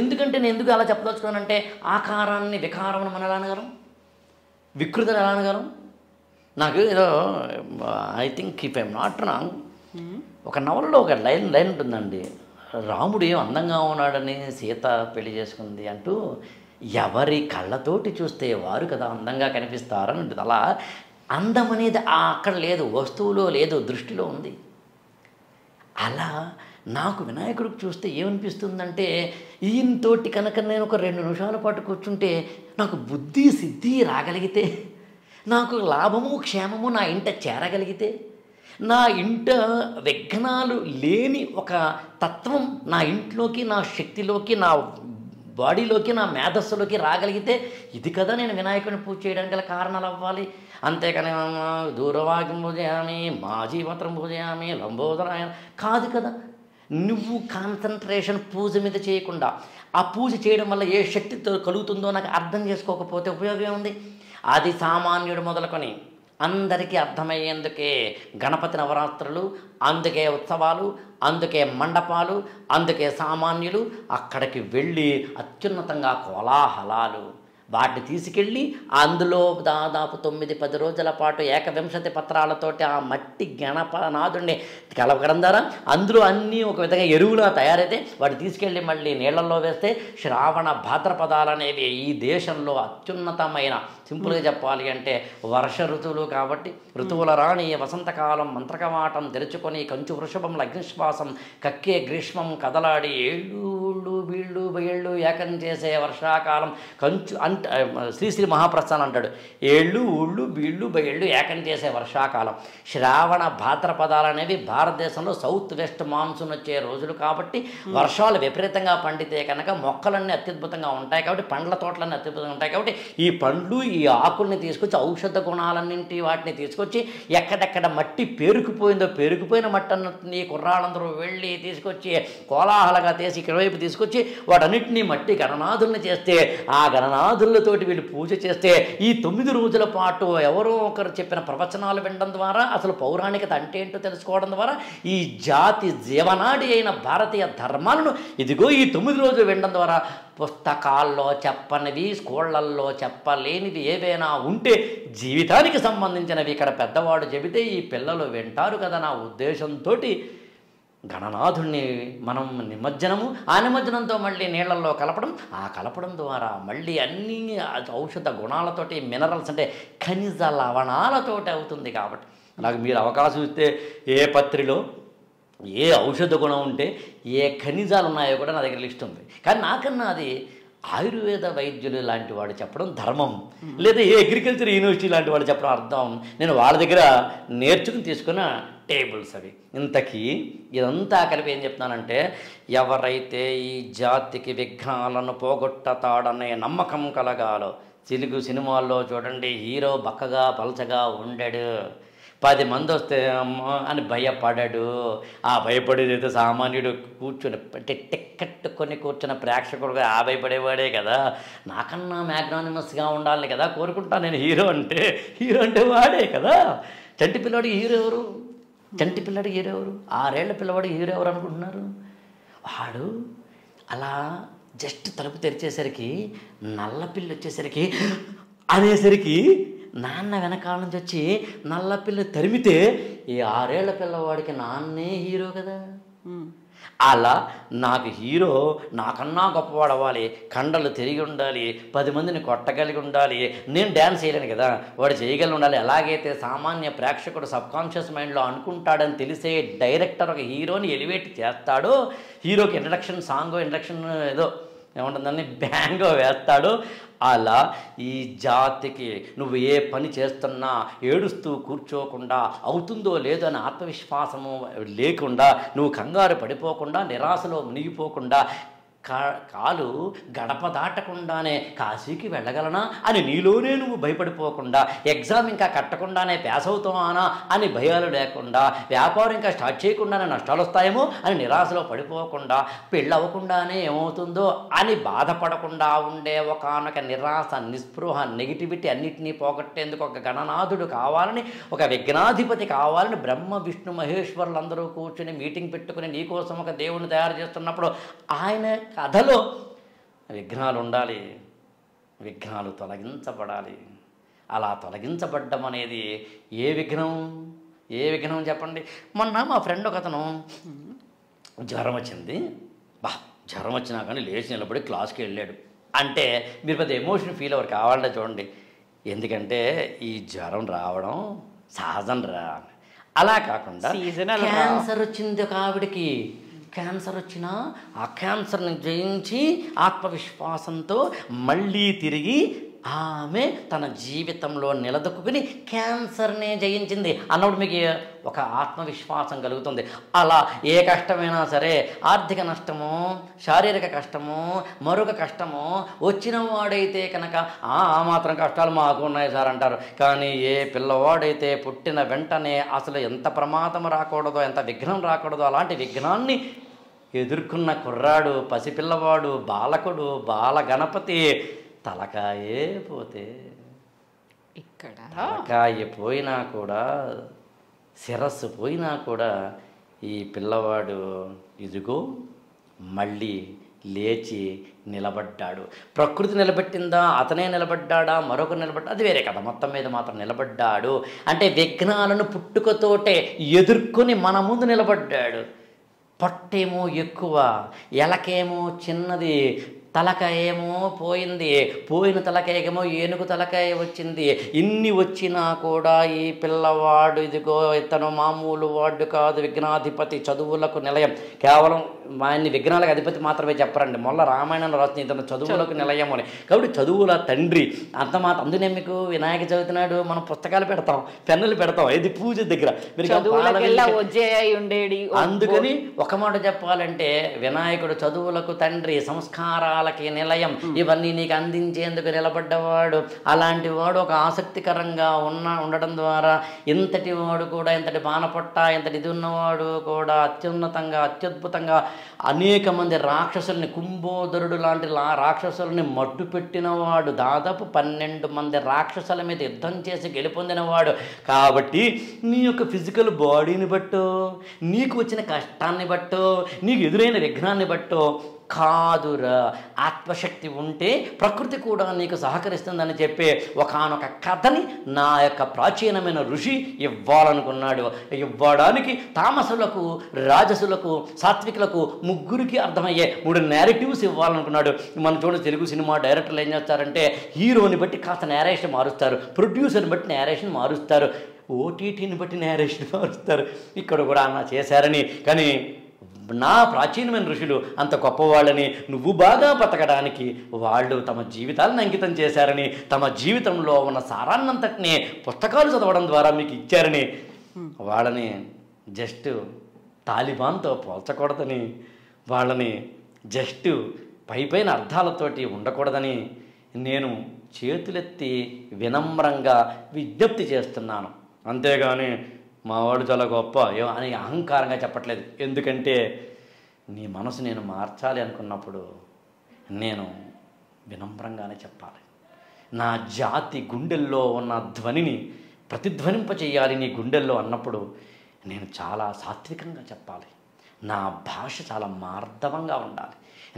ఎందుకంటే నేను ఎందుకు అలా చెప్పదలుచుకోనంటే ఆకారాన్ని, వికారం మనం ఎలా అనగలం, వికృతను ఎలా అనగలం? నాకు ఏదో I think if I'm not wrong ఒక నవలలో ఒక లైన్ ఉంటుందండి. రాముడు ఏం అందంగా ఉన్నాడని సీత పెళ్లి చేసుకుంది అంటూ ఎవరి కళ్ళతోటి చూస్తే వారు కదా అందంగా కనిపిస్తారని ఉంటుంది. అలా అందం అనేది అక్కడ లేదు, వస్తువులో లేదు, దృష్టిలో ఉంది. అలా నాకు వినాయకుడికి చూస్తే ఏమనిపిస్తుందంటే ఈయనతోటి కనుక నేను ఒక 2 నిమిషాల పాటు కూర్చుంటే నాకు బుద్ధి సిద్ధి రాగలిగితే, నాకు లాభము క్షేమము నా ఇంట చేరగలిగితే, నా ఇంట విఘ్నాలు లేని ఒక తత్వం నా ఇంట్లోకి, నా శక్తిలోకి, నా బాడీలోకి నా మేధస్సులోకి రాగలిగితే ఇది కదా నేను వినాయకుడిని పూజ చేయడానికి గల కారణాలు అవ్వాలి. అంతేకాని దూరవాక్యం పూజయామి, మా జీవత్రం పూజయామి, లంబోదరాయణ కాదు కదా. నువ్వు కాన్సన్ట్రేషన్ పూజ మీద చేయకుండా ఆ పూజ చేయడం వల్ల ఏ శక్తితో కలుగుతుందో నాకు అర్థం చేసుకోకపోతే ఉపయోగం ఉంది. అది సామాన్యుడు మొదలుకొని అందరికీ అర్థమయ్యేందుకే గణపతి నవరాత్రులు, అందుకే ఉత్సవాలు, అందుకే మండపాలు, అందుకే సామాన్యులు అక్కడికి వెళ్ళి అత్యున్నతంగా కోలాహలాలు వాటిని తీసుకెళ్ళి అందులో దాదాపు 9-10 రోజుల పాటు ఏకవింశతి పత్రాలతోటి ఆ మట్టి గణపనాథుడిని కలవడం ద్వారా అందులో అన్నీ ఒక విధంగా ఎరువులా తయారైతే వాటిని తీసుకెళ్ళి మళ్ళీ నీళ్లలో వేస్తే శ్రావణ భాద్రపదాలు అనేవి ఈ దేశంలో అత్యున్నతమైన, సింపుల్గా చెప్పాలి అంటే వర్ష ఋతువులు కాబట్టి ఋతువుల రాణి వసంతకాలం మంత్రకవాటం తెరుచుకొని కంచు వృషభం అగ్నిశ్వాసం కక్కే గ్రీష్మం కదలాడి ఏళ్ళు వీళ్ళు బయళ్ళు ఏకం చేసే వర్షాకాలం కంచు శ్రీశ్రీ మహాప్రస్థానం అంటాడు, ఏళ్ళు ఊళ్ళు బీళ్ళు బయళ్ళు ఏకం చేసే వర్షాకాలం. శ్రావణ భాద్రపదాలు అనేవి భారతదేశంలో సౌత్ వెస్ట్ మాన్సూన్ వచ్చే రోజులు కాబట్టి వర్షాలు విపరీతంగా పండితే కనుక మొక్కలన్నీ అత్యద్భుతంగా ఉంటాయి కాబట్టి పండ్ల తోటలన్నీ అత్యద్భుతంగా ఉంటాయి కాబట్టి ఈ పండ్లు ఈ ఆకుల్ని తీసుకొచ్చి ఔషధ గుణాలన్నింటి వాటిని తీసుకొచ్చి ఎక్కడెక్కడ మట్టి పేరుకుపోయిందో పేరుకుపోయిన మట్టన్నింటినీ కుర్రాళ్ళందరూ వెళ్ళి తీసుకొచ్చి కోలాహలంగా తీసి ఇటువైపు తీసుకొచ్చి వాటన్నిటినీ మట్టి గణనాథుల్ని చేస్తే ఆ గణనాథులతోటి వీళ్ళు పూజ చేస్తే ఈ 9 రోజుల పాటు ఎవరో ఒకరు చెప్పిన ప్రవచనాలు వినడం ద్వారా అసలు పౌరాణికత అంటే ఏంటో తెలుసుకోవడం ద్వారా ఈ జాతి జీవనాడి అయిన భారతీయ ధర్మాలను ఇదిగో ఈ 9 రోజులు వినడం ద్వారా పుస్తకాల్లో చెప్పనివి స్కూళ్ళల్లో చెప్పలేనివి ఏవైనా ఉంటే జీవితానికి సంబంధించినవి ఇక్కడ పెద్దవాడు చెబితే ఈ పిల్లలు వింటారు కదా నా ఉద్దేశంతో గణనాథుణ్ణి మనం నిమజ్జనము, ఆ నిమజ్జనంతో మళ్ళీ నీళ్లలో కలపడం, ఆ కలపడం ద్వారా మళ్ళీ అన్ని ఔషధ గుణాలతోటి మినరల్స్ అంటే ఖనిజ లవణాలతోటి అవుతుంది. కాబట్టి నాకు మీరు అవకాశం ఇస్తే ఏ పత్రిలో ఏ ఔషధ గుణం ఉంటే ఏ ఖనిజాలు ఉన్నాయో కూడా నా దగ్గర లిస్ట్ ఉంది. కానీ నాకన్నా అది ఆయుర్వేద వైద్యులు లాంటి వాడు చెప్పడం ధర్మం, లేదా ఏ అగ్రికల్చర్ యూనివర్సిటీ లాంటి వాడు చెప్పడం అర్థం. నేను వాళ్ళ దగ్గర నేర్చుకుని తీసుకున్న టేబుల్స్ అవి. ఇంతకీ ఇదంతా కలిపి ఏం చెప్తున్నానంటే ఎవరైతే ఈ జాతికి విఘ్నాలను పోగొట్టతాడనే నమ్మకం కలగాలో, తెలుగు సినిమాల్లో చూడండి హీరో బక్కగా పలచగా ఉండడు, 10 మంది వస్తే అమ్మో అని భయపడడు. ఆ భయపడేదైతే సామాన్యుడు కూర్చొని టిక్కెట్ కొని కూర్చున్న ప్రేక్షకుడుగా ఆ భయపడేవాడే కదా. నాకన్నా మ్యాగ్నానిమస్గా ఉండాలి కదా కోరుకుంటా నేను. హీరో అంటే వాడే కదా. చంటి పిల్లాడు హీరో ఎవరు? 6 ఏళ్ల పిల్లవాడు హీరో ఎవరు అనుకుంటున్నారు? వాడు అలా జస్ట్ తలుపు తెరిచేసరికి నల్లపిల్లి వచ్చేసరికి అనేసరికి నాన్న వెనకాల నుంచి వచ్చి నల్లపిల్లి తరిమితే ఈ 6 ఏళ్ల పిల్లవాడికి నాన్నే హీరో కదా. అలా నాకు హీరో నాకన్నా గొప్పవాడు అవ్వాలి, కండలు తిరిగి ఉండాలి, 10 మందిని కొట్టగలిగి ఉండాలి, నేను డ్యాన్స్ చేయలేను కదా వాడు చేయగలిగి ఉండాలి. ఎలాగైతే సామాన్య ప్రేక్షకుడు సబ్కాన్షియస్ మైండ్లో అనుకుంటాడని తెలిసే డైరెక్టర్ ఒక హీరోని ఎలివేట్ చేస్తాడో, హీరోకి ఇంట్రడక్షన్ సాంగో ఇంట్రడక్షన్ ఏదో ఏముంటుందని బ్యాంగో వేస్తాడో, అలా ఈ జాతికి నువ్వు ఏ పని చేస్తున్నా ఏడుస్తూ కూర్చోకుండా అవుతుందో లేదో అని ఆత్మవిశ్వాసము లేకుండా నువ్వు కంగారు పడిపోకుండా నిరాశలో మునిగిపోకుండా కాలు గడప దాటకుండానే కాశీకి వెళ్ళగలనా అని నీలోనే నువ్వు భయపడిపోకుండా, ఎగ్జామ్ ఇంకా కట్టకుండానే పాస్ అవుతానా అని భయాలు లేకుండా, వ్యాపారం ఇంకా స్టార్ట్ చేయకుండానే నష్టాలు వస్తాయేమో అని నిరాశలో పడిపోకుండా, పెళ్ళవకుండానే ఏమవుతుందో అని బాధపడకుండా ఉండే ఒకానొక నిరాశ నిస్పృహ నెగిటివిటీ అన్నిటినీ పోగొట్టేందుకు ఒక గణనాథుడు కావాలని, ఒక విఘ్నాధిపతి కావాలని బ్రహ్మ విష్ణు మహేశ్వరులందరూ కూర్చుని మీటింగ్ పెట్టుకుని నీకోసం ఒక దేవుడిని తయారు చేస్తున్నప్పుడు ఆయన కథలో విఘ్నాలు ఉండాలి, విఘ్నాలు తొలగించబడాలి. అలా తొలగించబడ్డం అనేది ఏ విఘ్నం చెప్పండి. మొన్న మా ఫ్రెండ్ ఒక అతను జ్వరం వచ్చింది, జ్వరం వచ్చినా కానీ లేచి నిలబడి క్లాస్కి వెళ్ళాడు అంటే మీరు పెద్ద ఎమోషన్ ఫీల్ అవ్వరు, కావాలంటే చూడండి. ఎందుకంటే ఈ జ్వరం రావడం సహజం అలా కాకుండా క్యాన్సర్ వచ్చింది ఒక ఆవిడకి, క్యాన్సర్ వచ్చినా ఆ క్యాన్సర్ని జయించి ఆత్మవిశ్వాసంతో మళ్ళీ తిరిగి ఆమె తన జీవితంలో నిలదొక్కుని క్యాన్సర్నే జయించింది అన్నప్పుడు మీకు ఒక ఆత్మవిశ్వాసం కలుగుతుంది. అలా ఏ కష్టమైనా సరే, ఆర్థిక నష్టము, శారీరక కష్టము, మరొక కష్టము వచ్చిన వాడైతే కనుక ఆ మాత్రం కష్టాలు మాకు ఉన్నాయి సార్ అంటారు. కానీ ఏ పిల్లవాడైతే పుట్టిన వెంటనే అసలు ఎంత ప్రమాదం రాకూడదో, ఎంత విఘ్నం రాకూడదో అలాంటి విఘ్నాన్ని ఎదుర్కొన్న కుర్రాడు, పసిపిల్లవాడు, బాలకుడు, బాల గణపతి తలకాయే పోతే, ఇక్కడ తలకాయ పోయినా కూడా, శిరస్సు పోయినా కూడా ఈ పిల్లవాడు ఇదిగో మళ్ళీ లేచి నిలబడ్డాడు. ప్రకృతి నిలబెట్టిందా, అతనే నిలబడ్డా, మరొకరు నిలబడ్డా, అది వేరే కదా. మొత్తం మీద మాత్రం నిలబడ్డాడు. అంటే విఘ్నాలను పుట్టుకతోటే ఎదుర్కొని మన ముందు నిలబడ్డాడు. పొట్టేమో ఎక్కువ, ఎలకేమో చిన్నది, తలకాయ ఏమో పోయింది, పోయిన తలకాయకేమో ఏనుగు తలకాయ వచ్చింది. ఇన్ని వచ్చినా కూడా ఈ పిల్లవాడు ఇదిగో ఇతను మామూలు వాడు కాదు, విఘ్నాధిపతి, చదువులకు నిలయం. కేవలం ఆయన్ని విఘ్నాలకు అధిపతి మాత్రమే చెప్పరండి, మొల్ల రామాయణంలో రాస్తుంది ఇతను చదువులకు నిలయం అని. కాబట్టి చదువుల తండ్రి అంత మాత్రం. అందునే మీకు వినాయక చవితి నాడు మనం పుస్తకాలు పెడతాం, పెన్నులు పెడతాం, ఇది పూజ దగ్గర. అందుకని ఒక మాట చెప్పాలంటే వినాయకుడు చదువులకు తండ్రి, సంస్కారాలకి నిలయం, ఇవన్నీ నీకు అందించేందుకు నిలబడ్డవాడు. అలాంటి వాడు ఒక ఆసక్తికరంగా ఉండడం ద్వారా ఇంతటి వాడు కూడా, ఇంతటి బాణపొట్ట, ఇంతటి ఇది ఉన్నవాడు కూడా అత్యున్నతంగా, అత్యద్భుతంగా అనేక మంది రాక్షసుల్ని, కుంభోదరుడు లాంటి రాక్షసుల్ని మట్టు పెట్టినవాడు. దాదాపు 12 మంది రాక్షసుల మీద యుద్ధం చేసి గెలుపొందినవాడు. కాబట్టి నీ యొక్క ఫిజికల్ బాడీని బట్టో, నీకు వచ్చిన కష్టాన్ని బట్టో, నీకు ఎదురైన విఘ్నాన్ని బట్టో కాదురా, ఆత్మశక్తి ఉంటే ప్రకృతి కూడా నీకు సహకరిస్తుందని చెప్పే ఒకానొక కథని నా యొక్క ప్రాచీనమైన ఋషి ఇవ్వాలనుకున్నాడు. ఇవ్వడానికి తామసులకు, రాజసులకు, సాత్వికులకు ముగ్గురికి అర్థమయ్యే 3 నేరేటివ్స్ ఇవ్వాలనుకున్నాడు. మనం చూడండి, తెలుగు సినిమా డైరెక్టర్లు ఏం చేస్తారంటే హీరోని బట్టి కాస్త నేరేషన్ మారుస్తారు, ప్రొడ్యూసర్ని బట్టి నేరేషన్ మారుస్తారు, ఓటీటీని బట్టి నేరేషన్ మారుస్తారు. ఇక్కడ కూడా అన్న చేశారని. కానీ నా ప్రాచీనమైన ఋషులు అంత గొప్పవాళ్ళని, నువ్వు బాగా బతకడానికి వాళ్ళు తమ జీవితాలను అంకితం చేశారని, తమ జీవితంలో ఉన్న సారాన్నంతటినీ పుస్తకాలు చదవడం ద్వారా మీకు ఇచ్చారని, వాళ్ళని జస్ట్ తాలిబాన్తో పోల్చకూడదని, వాళ్ళని జస్ట్ పైపైన అర్థాలతోటి ఉండకూడదని నేను చేతులెత్తి వినమ్రంగా విజ్ఞప్తి చేస్తున్నాను. అంతేగాని మావాడు చాలా గొప్ప అని అహంకారంగా చెప్పట్లేదు. ఎందుకంటే నీ మనసు నేను మార్చాలి అనుకున్నప్పుడు నేను వినమ్రంగానే చెప్పాలి. నా జాతి గుండెల్లో ఉన్న ధ్వనిని ప్రతిధ్వనింపచేయాలి నీ గుండెల్లో అన్నప్పుడు నేను చాలా సాత్వికంగా చెప్పాలి. నా భాష చాలా మార్దవంగా ఉండాలి.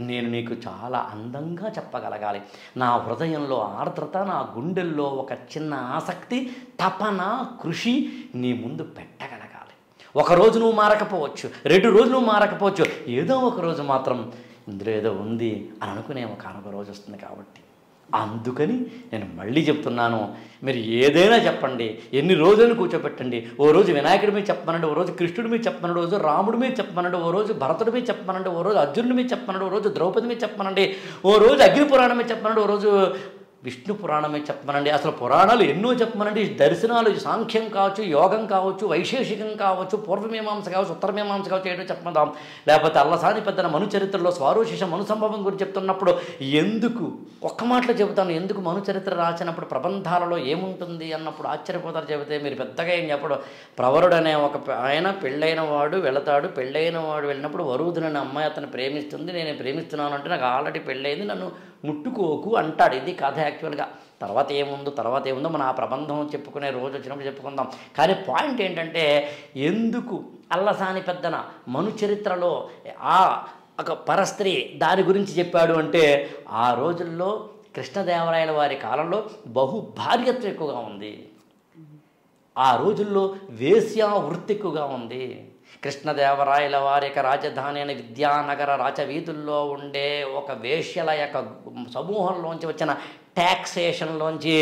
నేను నీకు చాలా అందంగా చెప్పగలగాలి. నా హృదయంలో ఆర్ద్రత, నా గుండెల్లో ఒక చిన్న ఆసక్తి, తపన, కృషి నీ ముందు పెట్టగలగాలి. ఒకరోజు నువ్వు మారకపోవచ్చు, 2 రోజులు నువ్వు మారకపోవచ్చు, ఏదో ఒక రోజు మాత్రం ఇందులో ఏదో ఉంది అని అనుకునే ఒక రోజు వస్తుంది. కాబట్టి అందుకని నేను మళ్ళీ చెప్తున్నాను, మీరు ఏదైనా చెప్పండి, ఎన్ని రోజులను కూర్చోబెట్టండి. ఓ రోజు వినాయకుడి మీద చెప్పమనండి, ఓ రోజు కృష్ణుడి మీద చెప్పమనండి, ఓ రోజు రాముడి మీద చెప్పమనండి, ఓ రోజు భరతుడి మీద చెప్పమనండి, ఓ రోజు అర్జునుడి మీద చెప్పమనండి, ఓ రోజు ద్రౌపది మీద చెప్పమనండి, ఓ రోజు అగ్ని పురాణం మీద చెప్పమనండి, ఓ రోజు విష్ణు పురాణమే చెప్పమనండి. అసలు పురాణాలు ఎన్నో చెప్పమనండి. దర్శనాలు సాంఖ్యం కావచ్చు, యోగం కావచ్చు, వైశేషికం కావచ్చు, పూర్వమీమాంస కావచ్చు, ఉత్తరమీమాంస కావచ్చు, ఏదో చెప్పదాం. లేకపోతే అల్లసాని పెద్దన మను చరిత్రలో స్వారోశిష మను సంభవం గురించి చెప్తున్నప్పుడు ఎందుకు ఒక్క మాటలో చెబుతాను, ఎందుకు మను చరిత్ర రాసినప్పుడు ప్రబంధాలలో ఏముంటుంది అన్నప్పుడు ఆశ్చర్యపోతారు. చెబితే మీరు పెద్దగా ఏం చెప్పడం. ప్రవరుడు అనే ఒక ఆయన పెళ్ళైన వాడు వెళతాడు. పెళ్ళైన వాడు వెళ్ళినప్పుడు వరుదునని అమ్మాయి అతను ప్రేమిస్తుంది. నేను ప్రేమిస్తున్నాను అంటే నాకు ఆల్రెడీ పెళ్ళైంది, నన్ను ముట్టుకోకు అంటాడు. ఇది కథ యాక్చువల్గా. తర్వాత ఏముందో మనం ఆ ప్రబంధం చెప్పుకునే రోజు వచ్చినప్పుడు చెప్పుకుందాం. కానీ పాయింట్ ఏంటంటే, ఎందుకు అల్లసాని పెద్దన మను చరిత్రలో ఆ ఒక పరస్త్రీ దాని గురించి చెప్పాడు అంటే, ఆ రోజుల్లో కృష్ణదేవరాయల వారి కాలంలో బహుభార్యత్వం ఎక్కువగా ఉంది. ఆ రోజుల్లో వేశ్యా వృత్తి ఎక్కువగా ఉంది. కృష్ణదేవరాయల వారి యొక్క రాజధాని అయిన విద్యానగర రాచవీధుల్లో ఉండే ఒక వేశ్యల యొక్క సమూహంలోంచి వచ్చిన ట్యాక్సేషన్లోంచి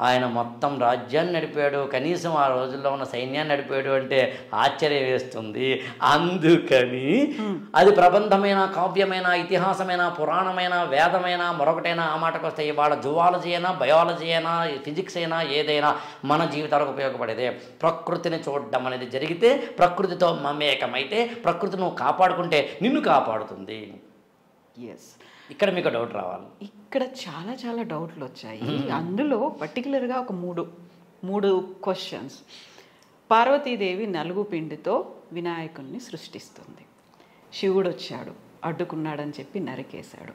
ఆయన మొత్తం రాజ్యాన్ని నడిపాడు, కనీసం ఆ రోజుల్లో ఉన్న సైన్యాన్ని నడిపాడు అంటే ఆశ్చర్యం వేస్తుంది. అందుకని అది ప్రబంధమైన, కావ్యమైన, ఇతిహాసమైన, పురాణమైన, వేదమైన, మరొకటైనా ఆ మాటకు వస్తే ఇవాళ జువాలజీ అయినా, బయాలజీ అయినా, ఫిజిక్స్ అయినా, ఏదైనా మన జీవితాలకు ఉపయోగపడేదే. ప్రకృతిని చూడడం అనేది జరిగితే, ప్రకృతితో మమేకమైతే, ప్రకృతి నువ్వు కాపాడుకుంటే నిన్ను కాపాడుతుంది. ఎస్, ఇక్కడ మీకు డౌట్ రావాలి. ఇక్కడ చాలా చాలా డౌట్లు వచ్చాయి. అందులో పర్టికులర్గా ఒక మూడు క్వశ్చన్స్. పార్వతీదేవి నలుగు పిండితో వినాయకుడిని సృష్టిస్తుంది. శివుడు వచ్చాడు, అడ్డుకున్నాడని చెప్పి నరికేశాడు,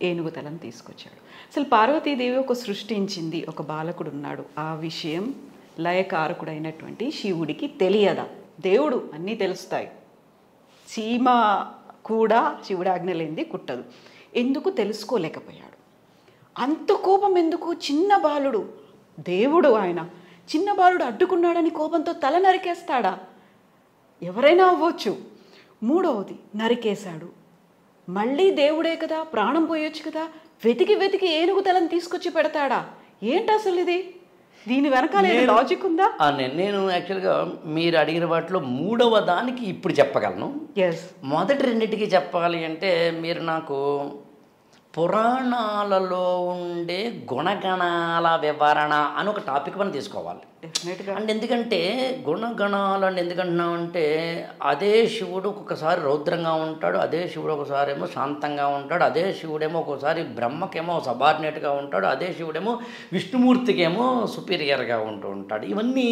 ఏనుగు తలను తీసుకొచ్చాడు. అసలు పార్వతీదేవి ఒక సృష్టించింది, ఒక బాలకుడు ఉన్నాడు, ఆ విషయం లయకారకుడైనటువంటి శివుడికి తెలియదా? దేవుడు అన్నీ తెలుస్తాయి, చీమ కూడా శివుడి ఆజ్ఞ లేనిది కుట్టదు. ఎందుకు తెలుసుకోలేకపోయాడు? అంత కోపం ఎందుకు? చిన్న బాలుడు, దేవుడు ఆయన, చిన్న బాలుడు అడ్డుకున్నాడని కోపంతో తల నరికేస్తాడా? ఎవరైనా అవ్వచ్చు. మూడవది, నరికేశాడు, మళ్ళీ దేవుడే కదా, ప్రాణం పోయొచ్చు కదా, వెతికి వెతికి ఏనుగు తలను తీసుకొచ్చి పెడతాడా? ఏంటి అసలు ఇది? దీని వెనకాల లాజిక్ ఉందా? నేను యాక్చువల్గా మీరు అడిగిన వాటిలో మూడవ దానికి ఇప్పుడు చెప్పగలను. మొదటి రెండింటికి చెప్పాలి అంటే మీరు నాకు పురాణాలలో ఉండే గుణగణాల వివరణ అని ఒక టాపిక్ మనం తీసుకోవాలి. అండ్ ఎందుకంటే గుణగణాలు అంటే ఎందుకంటున్నామంటే అదే శివుడు ఒక్కొక్కసారి రౌద్రంగా ఉంటాడు, అదే శివుడు ఒకసారి ఏమో శాంతంగా ఉంటాడు, అదే శివుడేమో ఒక్కోసారి బ్రహ్మకేమో సబార్డినేట్గా ఉంటాడు, అదే శివుడేమో విష్ణుమూర్తికేమో సుపీరియర్గా ఉంటూ ఉంటాడు. ఇవన్నీ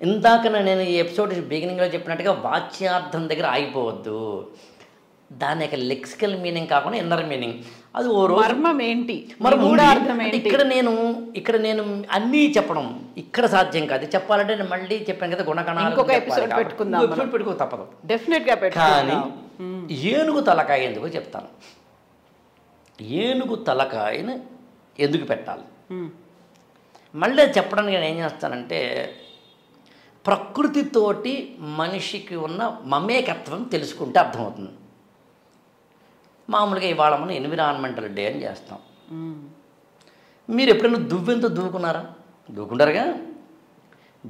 ఇందాక నేను ఈ ఎపిసోడ్ బిగినింగ్లో చెప్పినట్టుగా వాచ్యార్థం దగ్గర ఆగిపోవద్దు. దాని యొక్క లెక్సికల్ మీనింగ్ కాకుండా ఇన్నర్ మీనింగ్, అది ఓ మర్మం ఏంటి, ఇక్కడ నేను అన్నీ చెప్పడం ఇక్కడ సాధ్యం కాదు. చెప్పాలంటే నేను మళ్ళీ చెప్పాను కదా గుణగణాలు పెట్టుకో తప్పదు డెఫినెట్గా. కానీ ఏనుగు తలకాయ ఎందుకు చెప్తాను. ఏనుగు తలకాయని ఎందుకు పెట్టాలి మళ్ళీ చెప్పడానికి నేను ఏం చేస్తానంటే, ప్రకృతితోటి మనిషికి ఉన్న మమేకత్వం తెలుసుకుంటే అర్థమవుతుంది. మామూలుగా ఇవాళ మనం ఎన్విరాన్మెంటల్ డే అని చేస్తాం. మీరు ఎప్పుడైనా దువ్వెంతో దూకున్నారా? దూకుంటారుగా.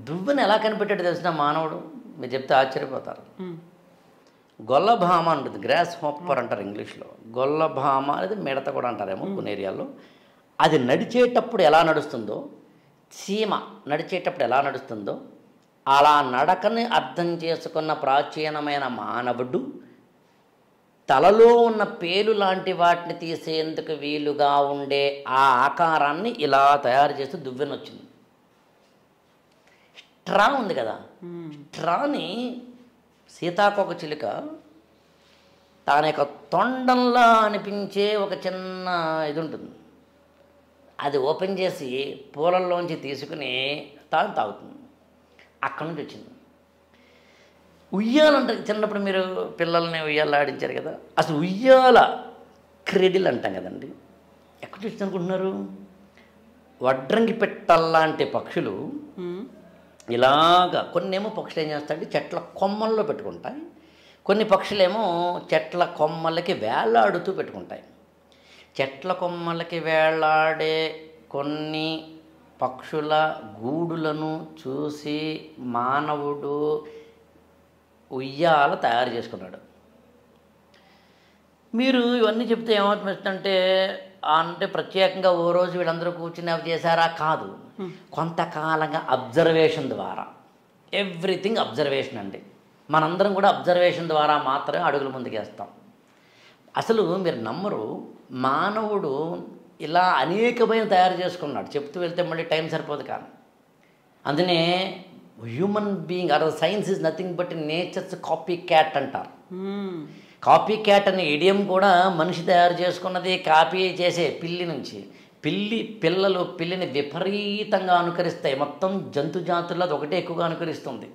దువ్వెను ఎలా కనిపెట్టాడు తెలిసిన మానవుడు, మీరు చెప్తే ఆశ్చర్యపోతారు. గొల్లభామ ఉంటుంది, గ్రాస్ హాపర్ అంటారు ఇంగ్లీష్లో. గొల్లభామ అనేది మిడత కూడా అంటారేమో కొన్ని ఏరియాల్లో. అది నడిచేటప్పుడు ఎలా నడుస్తుందో, చీమ నడిచేటప్పుడు ఎలా నడుస్తుందో, అలా నడకని అర్థం చేసుకున్న ప్రాచీనమైన మానవుడు తలలో ఉన్న పేలు లాంటి వాటిని తీసేందుకు వీలుగా ఉండే ఆ ఆకారాన్ని ఇలా తయారు చేస్తూ దువ్వెన వచ్చింది. స్ట్రా ఉంది కదా, స్ట్రాని సీతాకోక చిలుక తన యొక్క తొండంలా అనిపించే ఒక చిన్న ఇది ఉంటుంది, అది ఓపెన్ చేసి పూలల్లోంచి తీసుకుని తాగుతుంది. అక్కడి నుంచి వచ్చింది. ఉయ్యాలంటే చిన్నప్పుడు మీరు పిల్లల్ని ఉయ్యాల ఆడించారు కదా, అసలు ఉయ్యాల క్రెడిల్ అంటాం కదండి, ఎక్కడ చూసి అనుకుంటున్నారు? వడ్రంగి పెట్టల్లాంటి పక్షులు ఇలాగా, కొన్నేమో పక్షులు ఏం చేస్తాయంటే చెట్ల కొమ్మల్లో పెట్టుకుంటాయి, కొన్ని పక్షులేమో చెట్ల కొమ్మలకి వేలాడుతూ పెట్టుకుంటాయి. చెట్ల కొమ్మలకి వేలాడే కొన్ని పక్షుల గూడులను చూసి మానవుడు ఉయ్యాల తయారు చేసుకున్నాడు. మీరు ఇవన్నీ చెప్తే ఏమవుతుందంటే అంటే ప్రత్యేకంగా ఓ రోజు వీళ్ళందరూ కూర్చుని అవి చేశారా? కాదు, కొంతకాలంగా అబ్జర్వేషన్ ద్వారా, ఎవ్రీథింగ్ అబ్జర్వేషన్ అండి. మనందరం కూడా అబ్జర్వేషన్ ద్వారా మాత్రమే అడుగులు ముందుకేస్తాం. అసలు మీరు నమ్మరు, మానవుడు ఇలా అనేకమైన తయారు చేసుకున్నాడు. చెప్తూ వెళ్తే మళ్ళీ టైం సరిపోదు. కానీ అందునే human being or science is nothing but nature's copy cat అంటారు. కాపీ క్యాట్ అనే ఇడియం కూడా మనిషి తయారు చేసుకున్నది, కాపీ చేసే పిల్లి నుంచి. పిల్లలు పిల్లిని విపరీతంగా అనుకరిస్తాయి. మొత్తం జంతు జాతుల్లో అది ఒకటే ఎక్కువగా అనుకరిస్తుంది.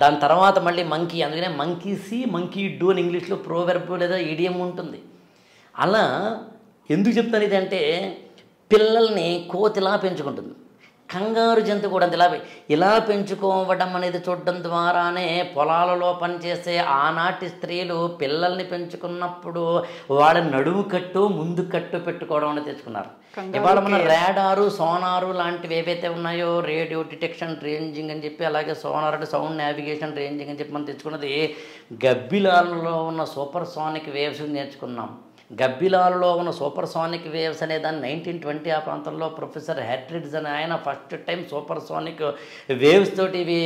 దాని తర్వాత మళ్ళీ మంకీ, అందుకనే మంకీ సీ మంకీ డూ అని ఇంగ్లీష్లో ప్రోవెర్బ్ లేదా ఇడియం ఉంటుంది. అలా ఎందుకు చెప్తాను ఇదంటే, పిల్లల్ని కోతిలా పెంచుకుంటుంది. కంగారు జంతువు కూడా ఇలా పెంచుకోవడం అనేది చూడడం ద్వారానే పొలాలలో పనిచేసే ఆనాటి స్త్రీలు పిల్లల్ని పెంచుకున్నప్పుడు వాళ్ళ నడుము కట్టు ముందు కట్టు పెట్టుకోవడం అనేది తెచ్చుకున్నారు. ఇవాళ మన రాడారు సోనారు లాంటివి ఏవైతే ఉన్నాయో, రేడియో డిటెక్షన్ రేంజింగ్ అని చెప్పి, అలాగే సోనార్ అంటే సౌండ్ నావిగేషన్ రేంజింగ్ అని చెప్పి మనం తెచ్చుకున్నది గబ్బిలాలలో ఉన్న సూపర్ సోనిక్ వేవ్స్ నేర్చుకున్నాం. గబ్బిలాలలో ఉన్న సూపర్ సోనిక్ వేవ్స్ అనే దాన్ని 1920 ఆ ప్రాంతంలో ప్రొఫెసర్ హ్యాట్రిడ్స్ అని ఆయన first time super sonic waves తోటి ఇవి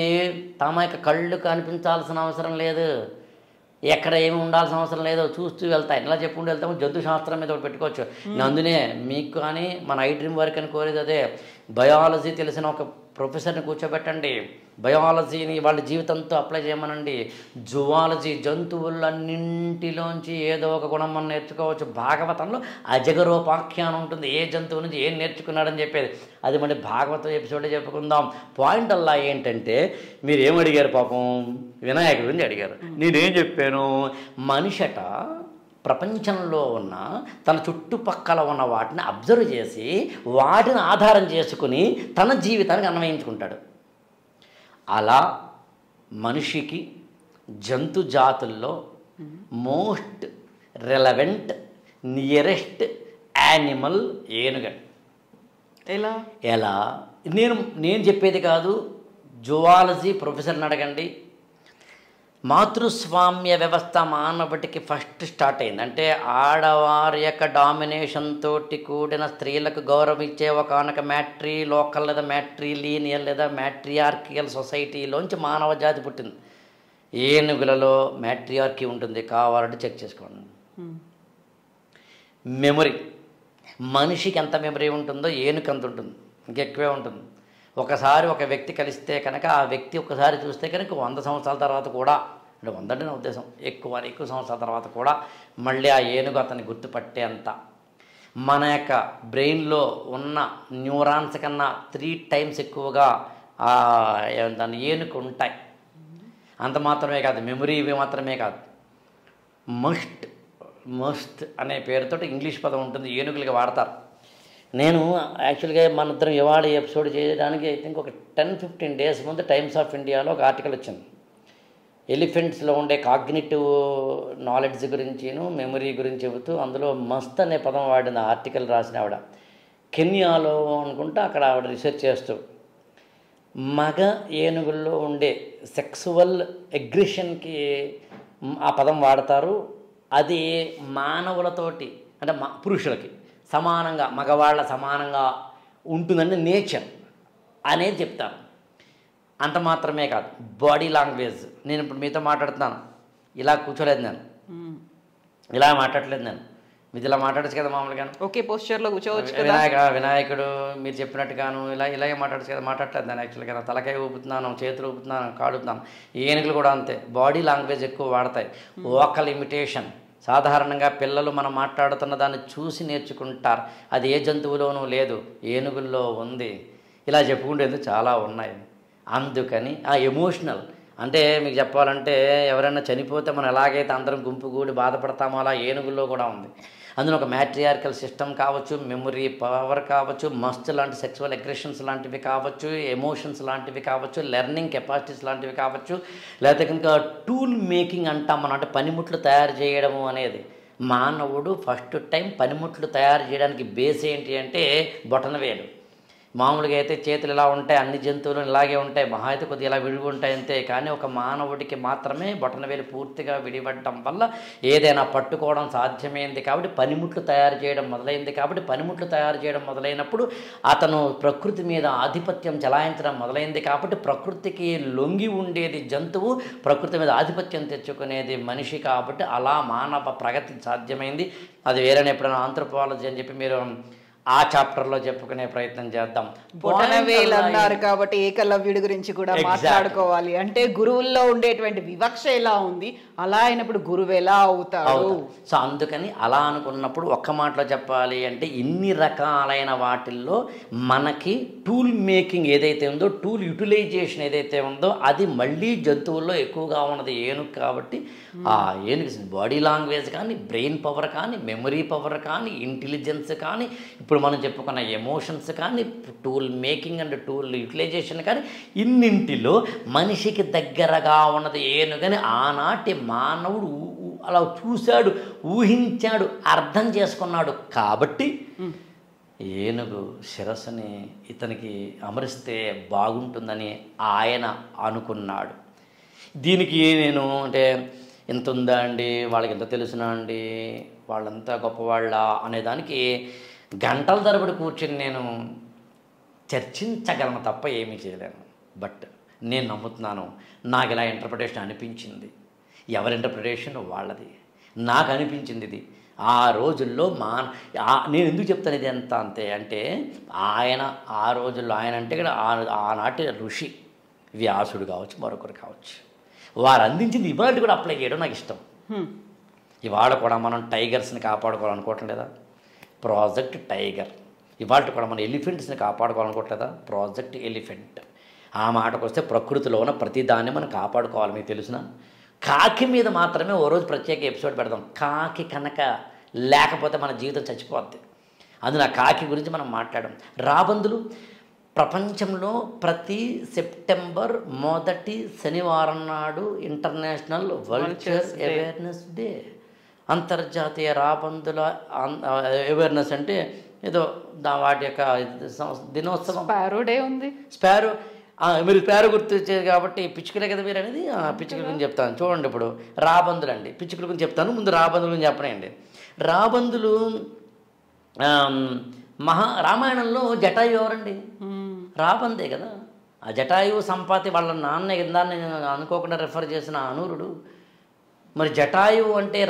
తమ యొక్క కళ్ళు కనిపించాల్సిన అవసరం లేదు, ఎక్కడ ఏమి ఉండాల్సిన అవసరం లేదు, చూస్తూ వెళ్తాయి. ఇలా చెప్పుకుంటూ వెళ్తాము. జంతు శాస్త్రం మీద ఒకటి పెట్టుకోవచ్చు. అందునే మీకు కానీ మన ఐ డ్రీమ్ వర్క్ అని కోరేది అదే. బయాలజీ తెలిసిన ఒక ప్రొఫెసర్ని కూర్చోబెట్టండి, బయాలజీని వాళ్ళ జీవితంతో అప్లై చేయమనండి. జువాలజీ జంతువులన్నింటిలోంచి ఏదో ఒక గుణం మనం నేర్చుకోవచ్చు. భాగవతంలో అజగరోపాఖ్యానం ఉంటుంది, ఏ జంతువు నుంచి ఏం నేర్చుకున్నాడని చెప్పేది. అది మళ్ళీ భాగవతం ఎపిసోడే చెప్పుకుందాం. పాయింట్ అలా ఏంటంటే, మీరు ఏం అడిగారు పాపం, వినాయకుడి గురించి అడిగారు. నేనేం చెప్పాను, మనిషట ప్రపంచంలో ఉన్న తన చుట్టుపక్కల ఉన్న వాటిని అబ్జర్వ్ చేసి వాటిని ఆధారం చేసుకుని తన జీవితానికి అన్వయించుకుంటాడు. అలా మనిషికి జంతు జాతుల్లో మోస్ట్ రెలవెంట్ నియరెస్ట్ యానిమల్ ఏనుగ. ఎలా నేను చెప్పేది కాదు, జువాలజీ ప్రొఫెసర్ని అడగండి. మాతృస్వామ్య వ్యవస్థ మానవుడికి ఫస్ట్ స్టార్ట్ అయింది. అంటే ఆడవారి యొక్క డామినేషన్ తోటి కూడిన స్త్రీలకు గౌరవం ఇచ్చే ఒకనొక మ్యాట్రీ లోకల్ లేదా మ్యాట్రీ లీనియల్ లేదా మ్యాట్రియార్కియల్ సొసైటీలోంచి మానవ జాతి పుట్టింది. ఏనుగులలో మ్యాట్రియార్కీ ఉంటుంది, కావాలంటే చెక్ చేసుకోండి. మెమొరీ, మనిషికి ఎంత మెమరీ ఉంటుందో ఏనుగు అంత ఉంటుంది, ఇంకెక్కువే ఉంటుంది. ఒకసారి ఒక వ్యక్తి కలిస్తే కనుక ఆ వ్యక్తి ఒకసారి చూస్తే కనుక 100 సంవత్సరాల తర్వాత కూడా, అంటే 100 అంటే నా ఉద్దేశం ఎక్కువ సంవత్సరాల తర్వాత కూడా మళ్ళీ ఆ ఏనుగు అతన్ని గుర్తుపట్టే అంత మన యొక్క బ్రెయిన్లో ఉన్న న్యూరాన్స్ కన్నా 3 times ఎక్కువగా దాని ఏనుగు ఉంటాయి. అంత మాత్రమే కాదు, మెమరీ ఇవి మాత్రమే కాదు, మస్ట్ అనే పేరుతో ఇంగ్లీష్ పదం ఉంటుంది, ఏనుగులకి వాడతారు. నేను యాక్చువల్గా మన ఇద్దరం ఇవాళ ఎపిసోడ్ చేయడానికి ఐ థింక్ ఒక 10-15 days ముందు టైమ్స్ ఆఫ్ ఇండియాలో ఒక ఆర్టికల్ వచ్చింది. ఎలిఫెంట్స్లో ఉండే కాగ్నిటివ్ నాలెడ్జ్ గురించిను మెమరీ గురించి చెబుతూ అందులో మస్త్ అనే పదం వాడిన ఆర్టికల్ రాసిన ఆవిడ కెన్యాలో అనుకుంటా. అక్కడ ఆవిడ రీసెర్చ్ చేస్తూ మగ ఏనుగుల్లో ఉండే సెక్సువల్ అగ్రెషన్కి ఆ పదం వాడతారు. అది మానవులతోటి అంటే పురుషులకి సమానంగా, మగవాళ్ళ సమానంగా ఉంటుందని నేచర్ అనేది చెప్తాను. అంత మాత్రమే కాదు, బాడీ లాంగ్వేజ్. నేను ఇప్పుడు మీతో మాట్లాడుతున్నాను, ఇలా కూర్చోలేదు నేను, ఇలా మాట్లాడలేదు నేను, మీరు ఇలా మాట్లాడచ్చు కదా మామూలుగా, ఓకే పోస్చర్లో కూర్చోవచ్చు. వినాయకుడు మీరు చెప్పినట్టుగాను ఇలాగే మాట్లాడచ్చు కదా, మాట్లాడలేదు నేను. యాక్చువల్గా నా తలకాయ ఊపుతున్నాను, చేతులు ఊపుతున్నాను, కాళ్ళు ఊపుతున్నాను. ఏనుగులు కూడా అంతే, బాడీ లాంగ్వేజ్ ఎక్కువ వాడతాయి. వోకల్ ఇమిటేషన్, సాధారణంగా పిల్లలు మనం మాట్లాడుతున్న దాన్ని చూసి నేర్చుకుంటారు. అది ఏ జంతువులోనూ లేదు, ఏనుగుల్లో ఉంది. ఇలా చెప్పుకుంటేందు చాలా ఉన్నాయి. అందుకని ఆ ఎమోషనల్ అంటే మీకు చెప్పాలంటే ఎవరైనా చనిపోతే మనం ఎలాగైతే అందరం గుంపుగూడి బాధపడతామో అలా ఏనుగుల్లో కూడా ఉంది. అందులో ఒక మ్యాట్రియార్కల్ సిస్టమ్ కావచ్చు, మెమరీ పవర్ కావచ్చు, మస్ట్ లాంటి సెక్సువల్ అగ్రెషన్స్ లాంటివి కావచ్చు, ఎమోషన్స్ లాంటివి కావచ్చు, లెర్నింగ్ కెపాసిటీస్ లాంటివి కావచ్చు, లేకపోతే కనుక టూల్ మేకింగ్ అంటాం మనం, అంటే పనిముట్లు తయారు చేయడము అనేది. మానవుడు ఫస్ట్ టైం పనిముట్లు తయారు చేయడానికి బేస్ ఏంటి అంటే బొటనవేలు. మామూలుగా అయితే చేతులు ఇలా ఉంటాయి, అన్ని జంతువులు ఇలాగే ఉంటాయి, మహా అయితే కొద్దిగా ఇలా విడిగి ఉంటాయి అంతే. కానీ ఒక మానవుడికి మాత్రమే బొటనవేలు పూర్తిగా విడిపడటం వల్ల ఏదైనా పట్టుకోవడం సాధ్యమైంది. కాబట్టి పనిముట్లు తయారు చేయడం మొదలైంది. కాబట్టి పనిముట్లు తయారు చేయడం మొదలైనప్పుడు అతను ప్రకృతి మీద ఆధిపత్యం చెలాయించడం మొదలైంది. కాబట్టి ప్రకృతికి లొంగి ఉండేది జంతువు, ప్రకృతి మీద ఆధిపత్యం తెచ్చుకునేది మనిషి. కాబట్టి అలా మానవ ప్రగతి సాధ్యమైంది. అది వేరేనే ఎప్పుడైనా ఆంథ్రోపాలజీ అని చెప్పి మీరు ఆ చాప్టర్లో చెప్పుకునే ప్రయత్నం చేద్దాం. బొటనవేలు అన్నారు కాబట్టి ఏకలవ్యుడి గురించి కూడా మాట్లాడుకోవాలి. అంటే గురువుల్లో ఉండేటువంటి వివక్ష ఎలా ఉంది, అలా అయినప్పుడు గురువు ఎలా అవుతాడు. సో అందుకని అలా అనుకున్నప్పుడు ఒక్క మాటలో చెప్పాలి అంటే ఇన్ని రకాలైన వాటిల్లో మనకి టూల్ మేకింగ్ ఏదైతే ఉందో, టూల్ యూటిలైజేషన్ ఏదైతే ఉందో అది మళ్ళీ జంతువుల్లో ఎక్కువగా ఉన్నది ఏనుగు. కాబట్టి ఆ ఏనుగు బాడీ లాంగ్వేజ్ కానీ, బ్రెయిన్ పవర్ కానీ, మెమరీ పవర్ కానీ, ఇంటెలిజెన్స్ కానీ, ఇప్పుడు మనం చెప్పుకున్న ఎమోషన్స్ కానీ, tool making and tool utilization కానీ, ఇన్నింటిలో మనిషికి దగ్గరగా ఉన్నది ఏనుగని ఆనాటి మానవుడు అలా చూశాడు, ఊహించాడు, అర్థం చేసుకున్నాడు. కాబట్టి ఏనుగు శిరస్సుని ఇతనికి అమరిస్తే బాగుంటుందని ఆయన అనుకున్నాడు. దీనికి నేను అంటే ఎంత ఉందా అండి, వాళ్ళకి ఎంత తెలుసునా అండి, వాళ్ళంతా గొప్పవాళ్ళ అనేదానికి గంటల తరబడి కూర్చొని నేను చర్చించగలను తప్ప ఏమీ చేయలేను. బట్ నేను నమ్ముతున్నాను, నాకు ఇలా ఇంటర్ప్రిటేషన్ అనిపించింది. ఎవరి ఇంటర్ప్రిటేషన్ వాళ్ళది. నాకు అనిపించింది ఇది. ఆ రోజుల్లో నేను ఎందుకు చెప్తాను ఇది ఎంత అంతే అంటే, ఆయన ఆ రోజుల్లో ఆయన అంటే కూడా ఆనాటి ఋషి వ్యాసుడు కావచ్చు, మరొకరు కావచ్చు, వారు అందించింది ఇవాళ కూడా అప్లై చేయడం నాకు ఇష్టం. ఇవాళ కూడా మనం టైగర్స్ని కాపాడుకోవాలనుకోవటం లేదా? Project tiger. ఇవాళ కూడా మనం ఎలిఫెంట్స్ని కాపాడుకోవాలనుకోవట్లేదా? Project elephant. ఆ మాటకు వస్తే ప్రకృతిలో ఉన్న ప్రతిదాన్ని మనం కాపాడుకోవాలి. మీకు తెలుసునా? కాకి మీద మాత్రమే ఓ రోజు ప్రత్యేక ఎపిసోడ్ పెడదాం. కాకి కనుక లేకపోతే మన జీవితం చచ్చిపోద్ది. అందులో ఆ కాకి గురించి మనం మాట్లాడడం. రాబందులు ప్రపంచంలో ప్రతి సెప్టెంబర్ మొదటి శనివారం నాడు ఇంటర్నేషనల్ వల్చర్స్ అవేర్నెస్ డే, అంతర్జాతీయ రాబందుల అవేర్నెస్ అంటే ఏదో వాటి యొక్క దినోత్సవం. స్పారో డే ఉంది. స్పారో, మీరు స్పారో గుర్తొచ్చేది కాబట్టి పిచ్చుకలే కదా మీరు అనేది. పిచ్చుకల గురించి చెప్తాను చూడండి. ఇప్పుడు రాబందులు అండి, పిచ్చుకల గురించి చెప్తాను. ముందు రాబందుల గురించి చెప్పనండి. రాబందులు రామాయణంలో జటాయు ఎవరండి? రాబందే కదా. ఆ జటాయువు సంపాతి వాళ్ళ నాన్న ఇందాన్ని అనుకోకుండా రెఫర్ చేసిన అనూరుడు. మరి జటాయువు అంటే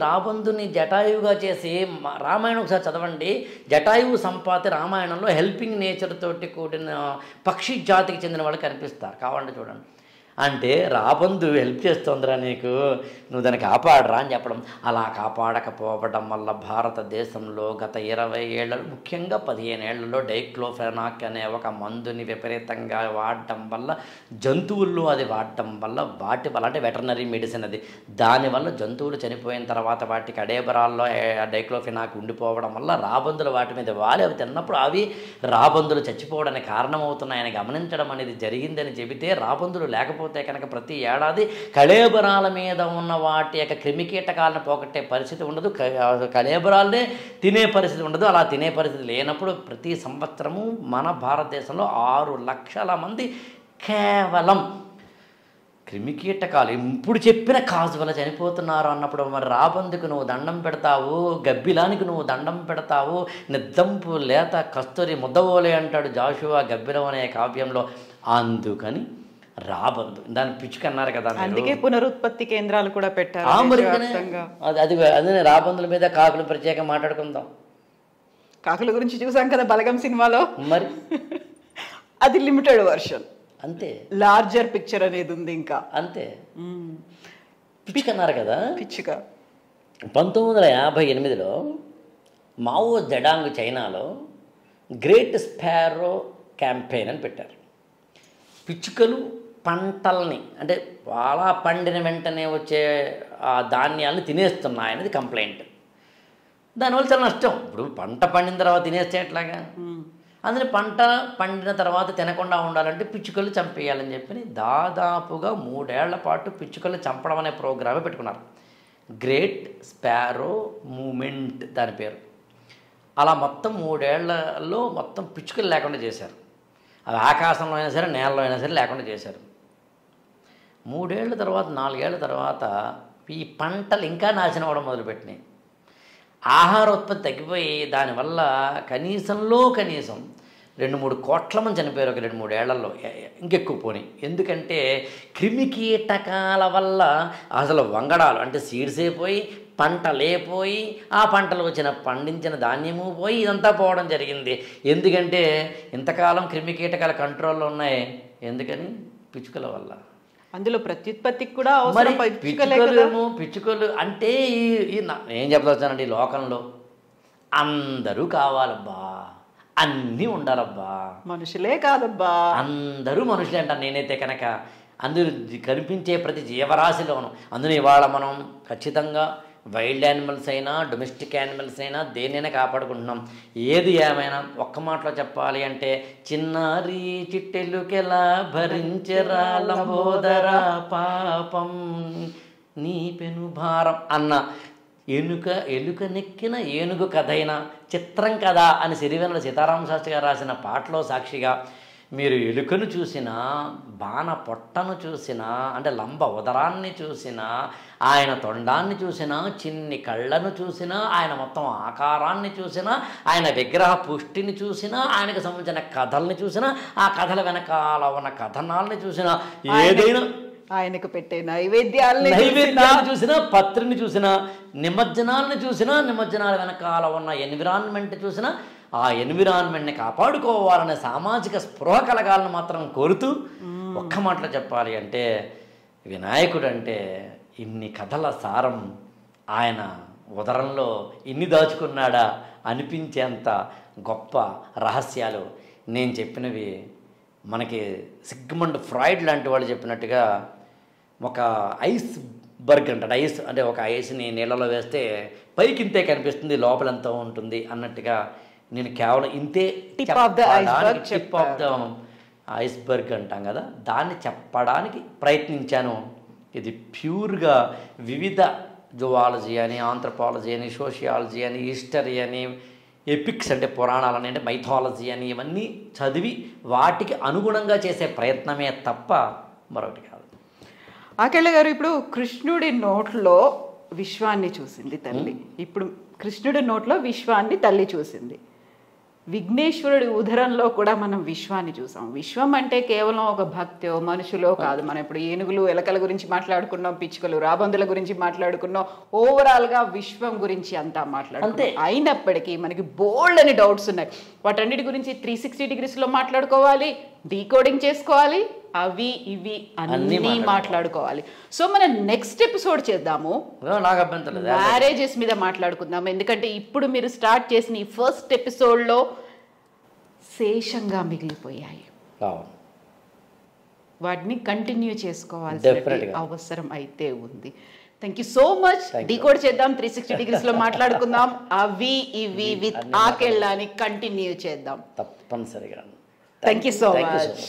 రాబందుని జటాయువుగా చేసి రామాయణం ఒకసారి చదవండి. జటాయువు సంపాతి రామాయణంలో హెల్పింగ్ నేచర్ తోటి కూడిన పక్షి జాతికి చెందిన వాళ్ళు కనిపిస్తారు. కావాలంటే చూడండి. అంటే రాబందు హెల్ప్ చేస్తుందిరా నీకు, నువ్వు దాన్ని కాపాడరా అని చెప్పడం. అలా కాపాడకపోవడం వల్ల భారతదేశంలో గత 20 ఏళ్ళలో, ముఖ్యంగా 15 ఏళ్లలో డైక్లోఫెనాక్ అనే ఒక మందుని విపరీతంగా వాడటం వల్ల, జంతువుల్లో అది వాడటం వల్ల వాటి వల్ల అంటే వెటర్నరీ మెడిసిన్ అది, దానివల్ల జంతువులు చనిపోయిన తర్వాత వాటికి అడేబరాల్లో డైక్లోఫెనాక్ ఉండిపోవడం వల్ల రాబందులు వాటి మీద వాలి అవి తిన్నప్పుడు అవి రాబందులు చచ్చిపోవడానికి కారణమవుతున్నాయని గమనించడం అనేది జరిగిందని చెబితే, రాబందులు లేకపోతే కనుక ప్రతి ఏడాది కళేబరాల మీద ఉన్న వాటి యొక్క క్రిమికీటకాలను పోగొట్టే పరిస్థితి ఉండదు, కళేబరాలనే తినే పరిస్థితి ఉండదు. అలా తినే పరిస్థితి లేనప్పుడు ప్రతి సంవత్సరము మన భారతదేశంలో 6 లక్షల మంది కేవలం క్రిమికీటకాలు ఇప్పుడు చెప్పిన కాజు వల్ల చనిపోతున్నారు అన్నప్పుడు మరి రాబందుకు నువ్వు దండం పెడతావు, గబ్బిలానికి నువ్వు దండం పెడతావు, నిద్దంపు లేత కస్తూరి ముద్దవోలే అంటాడు జాషువా గబ్బిలం అనే కావ్యంలో. అందుకని రాబందు దాని పిచ్చుక అన్నారు కదా, అందుకే పునరుత్పత్తి కేంద్రాలు కూడా పెట్టారు. అదే రాబందుల మీద కాకులు ప్రత్యేకంగా మాట్లాడుకుందాం. కాకుల గురించి చూసాం కదా బలగం సినిమాలో. మరి అది లిమిటెడ్ వర్షన్ అంతే, లార్జర్ పిక్చర్ అనేది ఉంది ఇంకా అంతే. పిచ్చుక అన్నారు కదా, పిచ్చుక 1958లో మావో జెడాంగ్ చైనాలో గ్రేట్ స్పారో క్యాంపెయిన్ అని పెట్టారు. పిచ్చుకలు పంటల్ని అంటే చాలా పండిన వెంటనే వచ్చే ఆ ధాన్యాలను తినేస్తున్నాయనేది కంప్లైంట్. దానివల్ల చాలా నష్టం. ఇప్పుడు పంట పండిన తర్వాత తినేస్తే ఎట్లాగా? అందులో పంట పండిన తర్వాత తినకుండా ఉండాలంటే పిచ్చుకలు చంపేయాలని చెప్పి దాదాపుగా 3 ఏళ్ల పాటు పిచ్చుకలు చంపడం అనే ప్రోగ్రామే పెట్టుకున్నారు. గ్రేట్ స్పారో మూమెంట్ దాని పేరు. అలా మొత్తం 3 ఏళ్లలో మొత్తం పిచ్చుకలు లేకుండా చేశారు. అవి ఆకాశంలో అయినా సరే నేలలో అయినా సరే లేకుండా చేశారు. 3 ఏళ్ల తర్వాత 4 ఏళ్ల తర్వాత ఈ పంటలు ఇంకా నాశనం అవ్వడం మొదలుపెట్టినాయి. ఆహార ఉత్పత్తి తగ్గిపోయి దానివల్ల కనీసం 2-3 కోట్ల మంది చనిపోయారు ఒక 2-3 ఏళ్లలో, ఇంకెక్కువ పోనీ. ఎందుకంటే క్రిమికీటకాల వల్ల అసలు వంగడాలు అంటే సీడ్సే పోయి, పంటలేపోయి, ఆ పంటలు పండించిన ధాన్యము పోయి, ఇదంతా పోవడం జరిగింది. ఎందుకంటే ఇంతకాలం క్రిమికీటకాల కంట్రోల్లో ఉన్నాయి. ఎందుకని? పిచ్చుకల వల్ల. అందులో ప్రత్యుత్పత్తికి కూడా పిచ్చుకలు అంటే ఏం చెప్పదొచ్చానండి, ఈ లోకంలో అందరూ కావాలబ్బా, అన్నీ ఉండాలబ్బా, మనుషులే కాదబ్బా, అందరూ మనుషులే అంటాను నేనైతే కనుక. అందరూ కనిపించే ప్రతి జీవరాశిలోను అందులో ఇవాళ మనం ఖచ్చితంగా వైల్డ్ యానిమల్స్ అయినా డొమెస్టిక్ యానిమల్స్ అయినా దేన్నైనా కాపాడుకుంటున్నాం. ఏది ఏమైనా ఒక్క మాటలో చెప్పాలి అంటే చిన్నారి చిట్టెలుకెలా భరించరా లంబోదరా పాపం నీ పెను భారం అన్న ఎలుక నెక్కిన ఏనుగు కథైనా చిత్రం కదా అని సిరివెన్నెల సీతారామ శాస్త్రి గారు రాసిన పాటలో సాక్షిగా మీరు ఎలుకను చూసినా, బాణ పొట్టను చూసినా, అంటే లంబ ఉదరాన్ని చూసినా, ఆయన తొండాన్ని చూసినా, చిన్ని కళ్ళను చూసినా, ఆయన మొత్తం ఆకారాన్ని చూసినా, ఆయన విగ్రహ పుష్టిని చూసినా, ఆయనకు సంబంధించిన కథల్ని చూసినా, ఆ కథల వెనకాల ఉన్న కథనాల్ని చూసినా, ఏదైనా ఆయనకు పెట్టే నైవేద్యాలను చూసినా, పత్రిని చూసినా, నిమజ్జనాలను చూసినా, నిమజ్జనాల వెనకాల ఉన్న ఎన్విరాన్మెంట్ చూసినా, ఆ ఎన్విరాన్మెంట్ని కాపాడుకోవాలనే సామాజిక స్పృహ కలగాలని మాత్రం కోరుతూ ఒక్క మాటలో చెప్పాలి అంటే వినాయకుడు అంటే ఇన్ని కథల సారం ఆయన ఉదరంలో ఇన్ని దాచుకున్నాడా అనిపించేంత గొప్ప రహస్యాలు నేను చెప్పినవి. మనకి సిగ్మండ్ ఫ్రాయిడ్ లాంటి వాళ్ళు చెప్పినట్టుగా ఒక ఐస్ బర్గ్ అంటాడు. ఐస్ అంటే ఒక ఐస్ని నీళ్ళలో వేస్తే పైకి ఇంతే కనిపిస్తుంది, లోపలంతా ఉంటుంది అన్నట్టుగా నేను కేవలం ఇంతే టిప్ ఆఫ్ ద ఐస్బర్గ్ అంటాం కదా, దాన్ని చెప్పడానికి ప్రయత్నించాను. ఇది ప్యూర్గా వివిధ జువాలజీ అని, ఆంథ్రపాలజీ అని, సోషియాలజీ అని, హిస్టరీ అని, ఎపిక్స్ అంటే పురాణాలని, అంటే మైథాలజీ అని, ఇవన్నీ చదివి వాటికి అనుగుణంగా చేసే ప్రయత్నమే తప్ప మరొకటి కాదు. ఆకెళ్ళ గారు, ఇప్పుడు కృష్ణుడి నోట్లో విశ్వాన్ని చూసింది తల్లి. ఇప్పుడు కృష్ణుడి నోట్లో విశ్వాన్ని తల్లి చూసింది. విఘ్నేశ్వరుడి ఉదరంలో కూడా మనం విశ్వాన్ని చూసాం. విశ్వం అంటే కేవలం ఒక భక్తో మనుషులో కాదు. మనం ఇప్పుడు ఏనుగులు ఎలకల గురించి మాట్లాడుకున్నాం, పిచ్చుకలు రాబందుల గురించి మాట్లాడుకున్నాం, ఓవరాల్గా విశ్వం గురించి అంతా మాట్లాడుకుంటాం. అయినప్పటికీ మనకి బోల్డ్ అని డౌట్స్ ఉన్నాయి. వాటన్నిటి గురించి 360 degreesలో మాట్లాడుకోవాలి, డీకోడింగ్ చేసుకోవాలి, అవి ఇవి అన్నీ మాట్లాడుకోవాలి. సో మనం నెక్స్ట్ ఎపిసోడ్ చేద్దాము, మ్యారేజెస్ మీద మాట్లాడుకుందాం. ఎందుకంటే ఇప్పుడు మీరు స్టార్ట్ చేసిన ఈ ఫస్ట్ ఎపిసోడ్లో శేషంగా మిగిలిపోయాయి, వాటిని కంటిన్యూ చేసుకోవాల్సిన అవసరం అయితే ఉంది. Thank you so much. Decode చేద్దాం, 360 degreesలో మాట్లాడుకుందాం, అవి ఇవి విత్ ఆకెళ్ళని కంటిన్యూ చేద్దాం తప్పనిసరిగా. Thank you so much.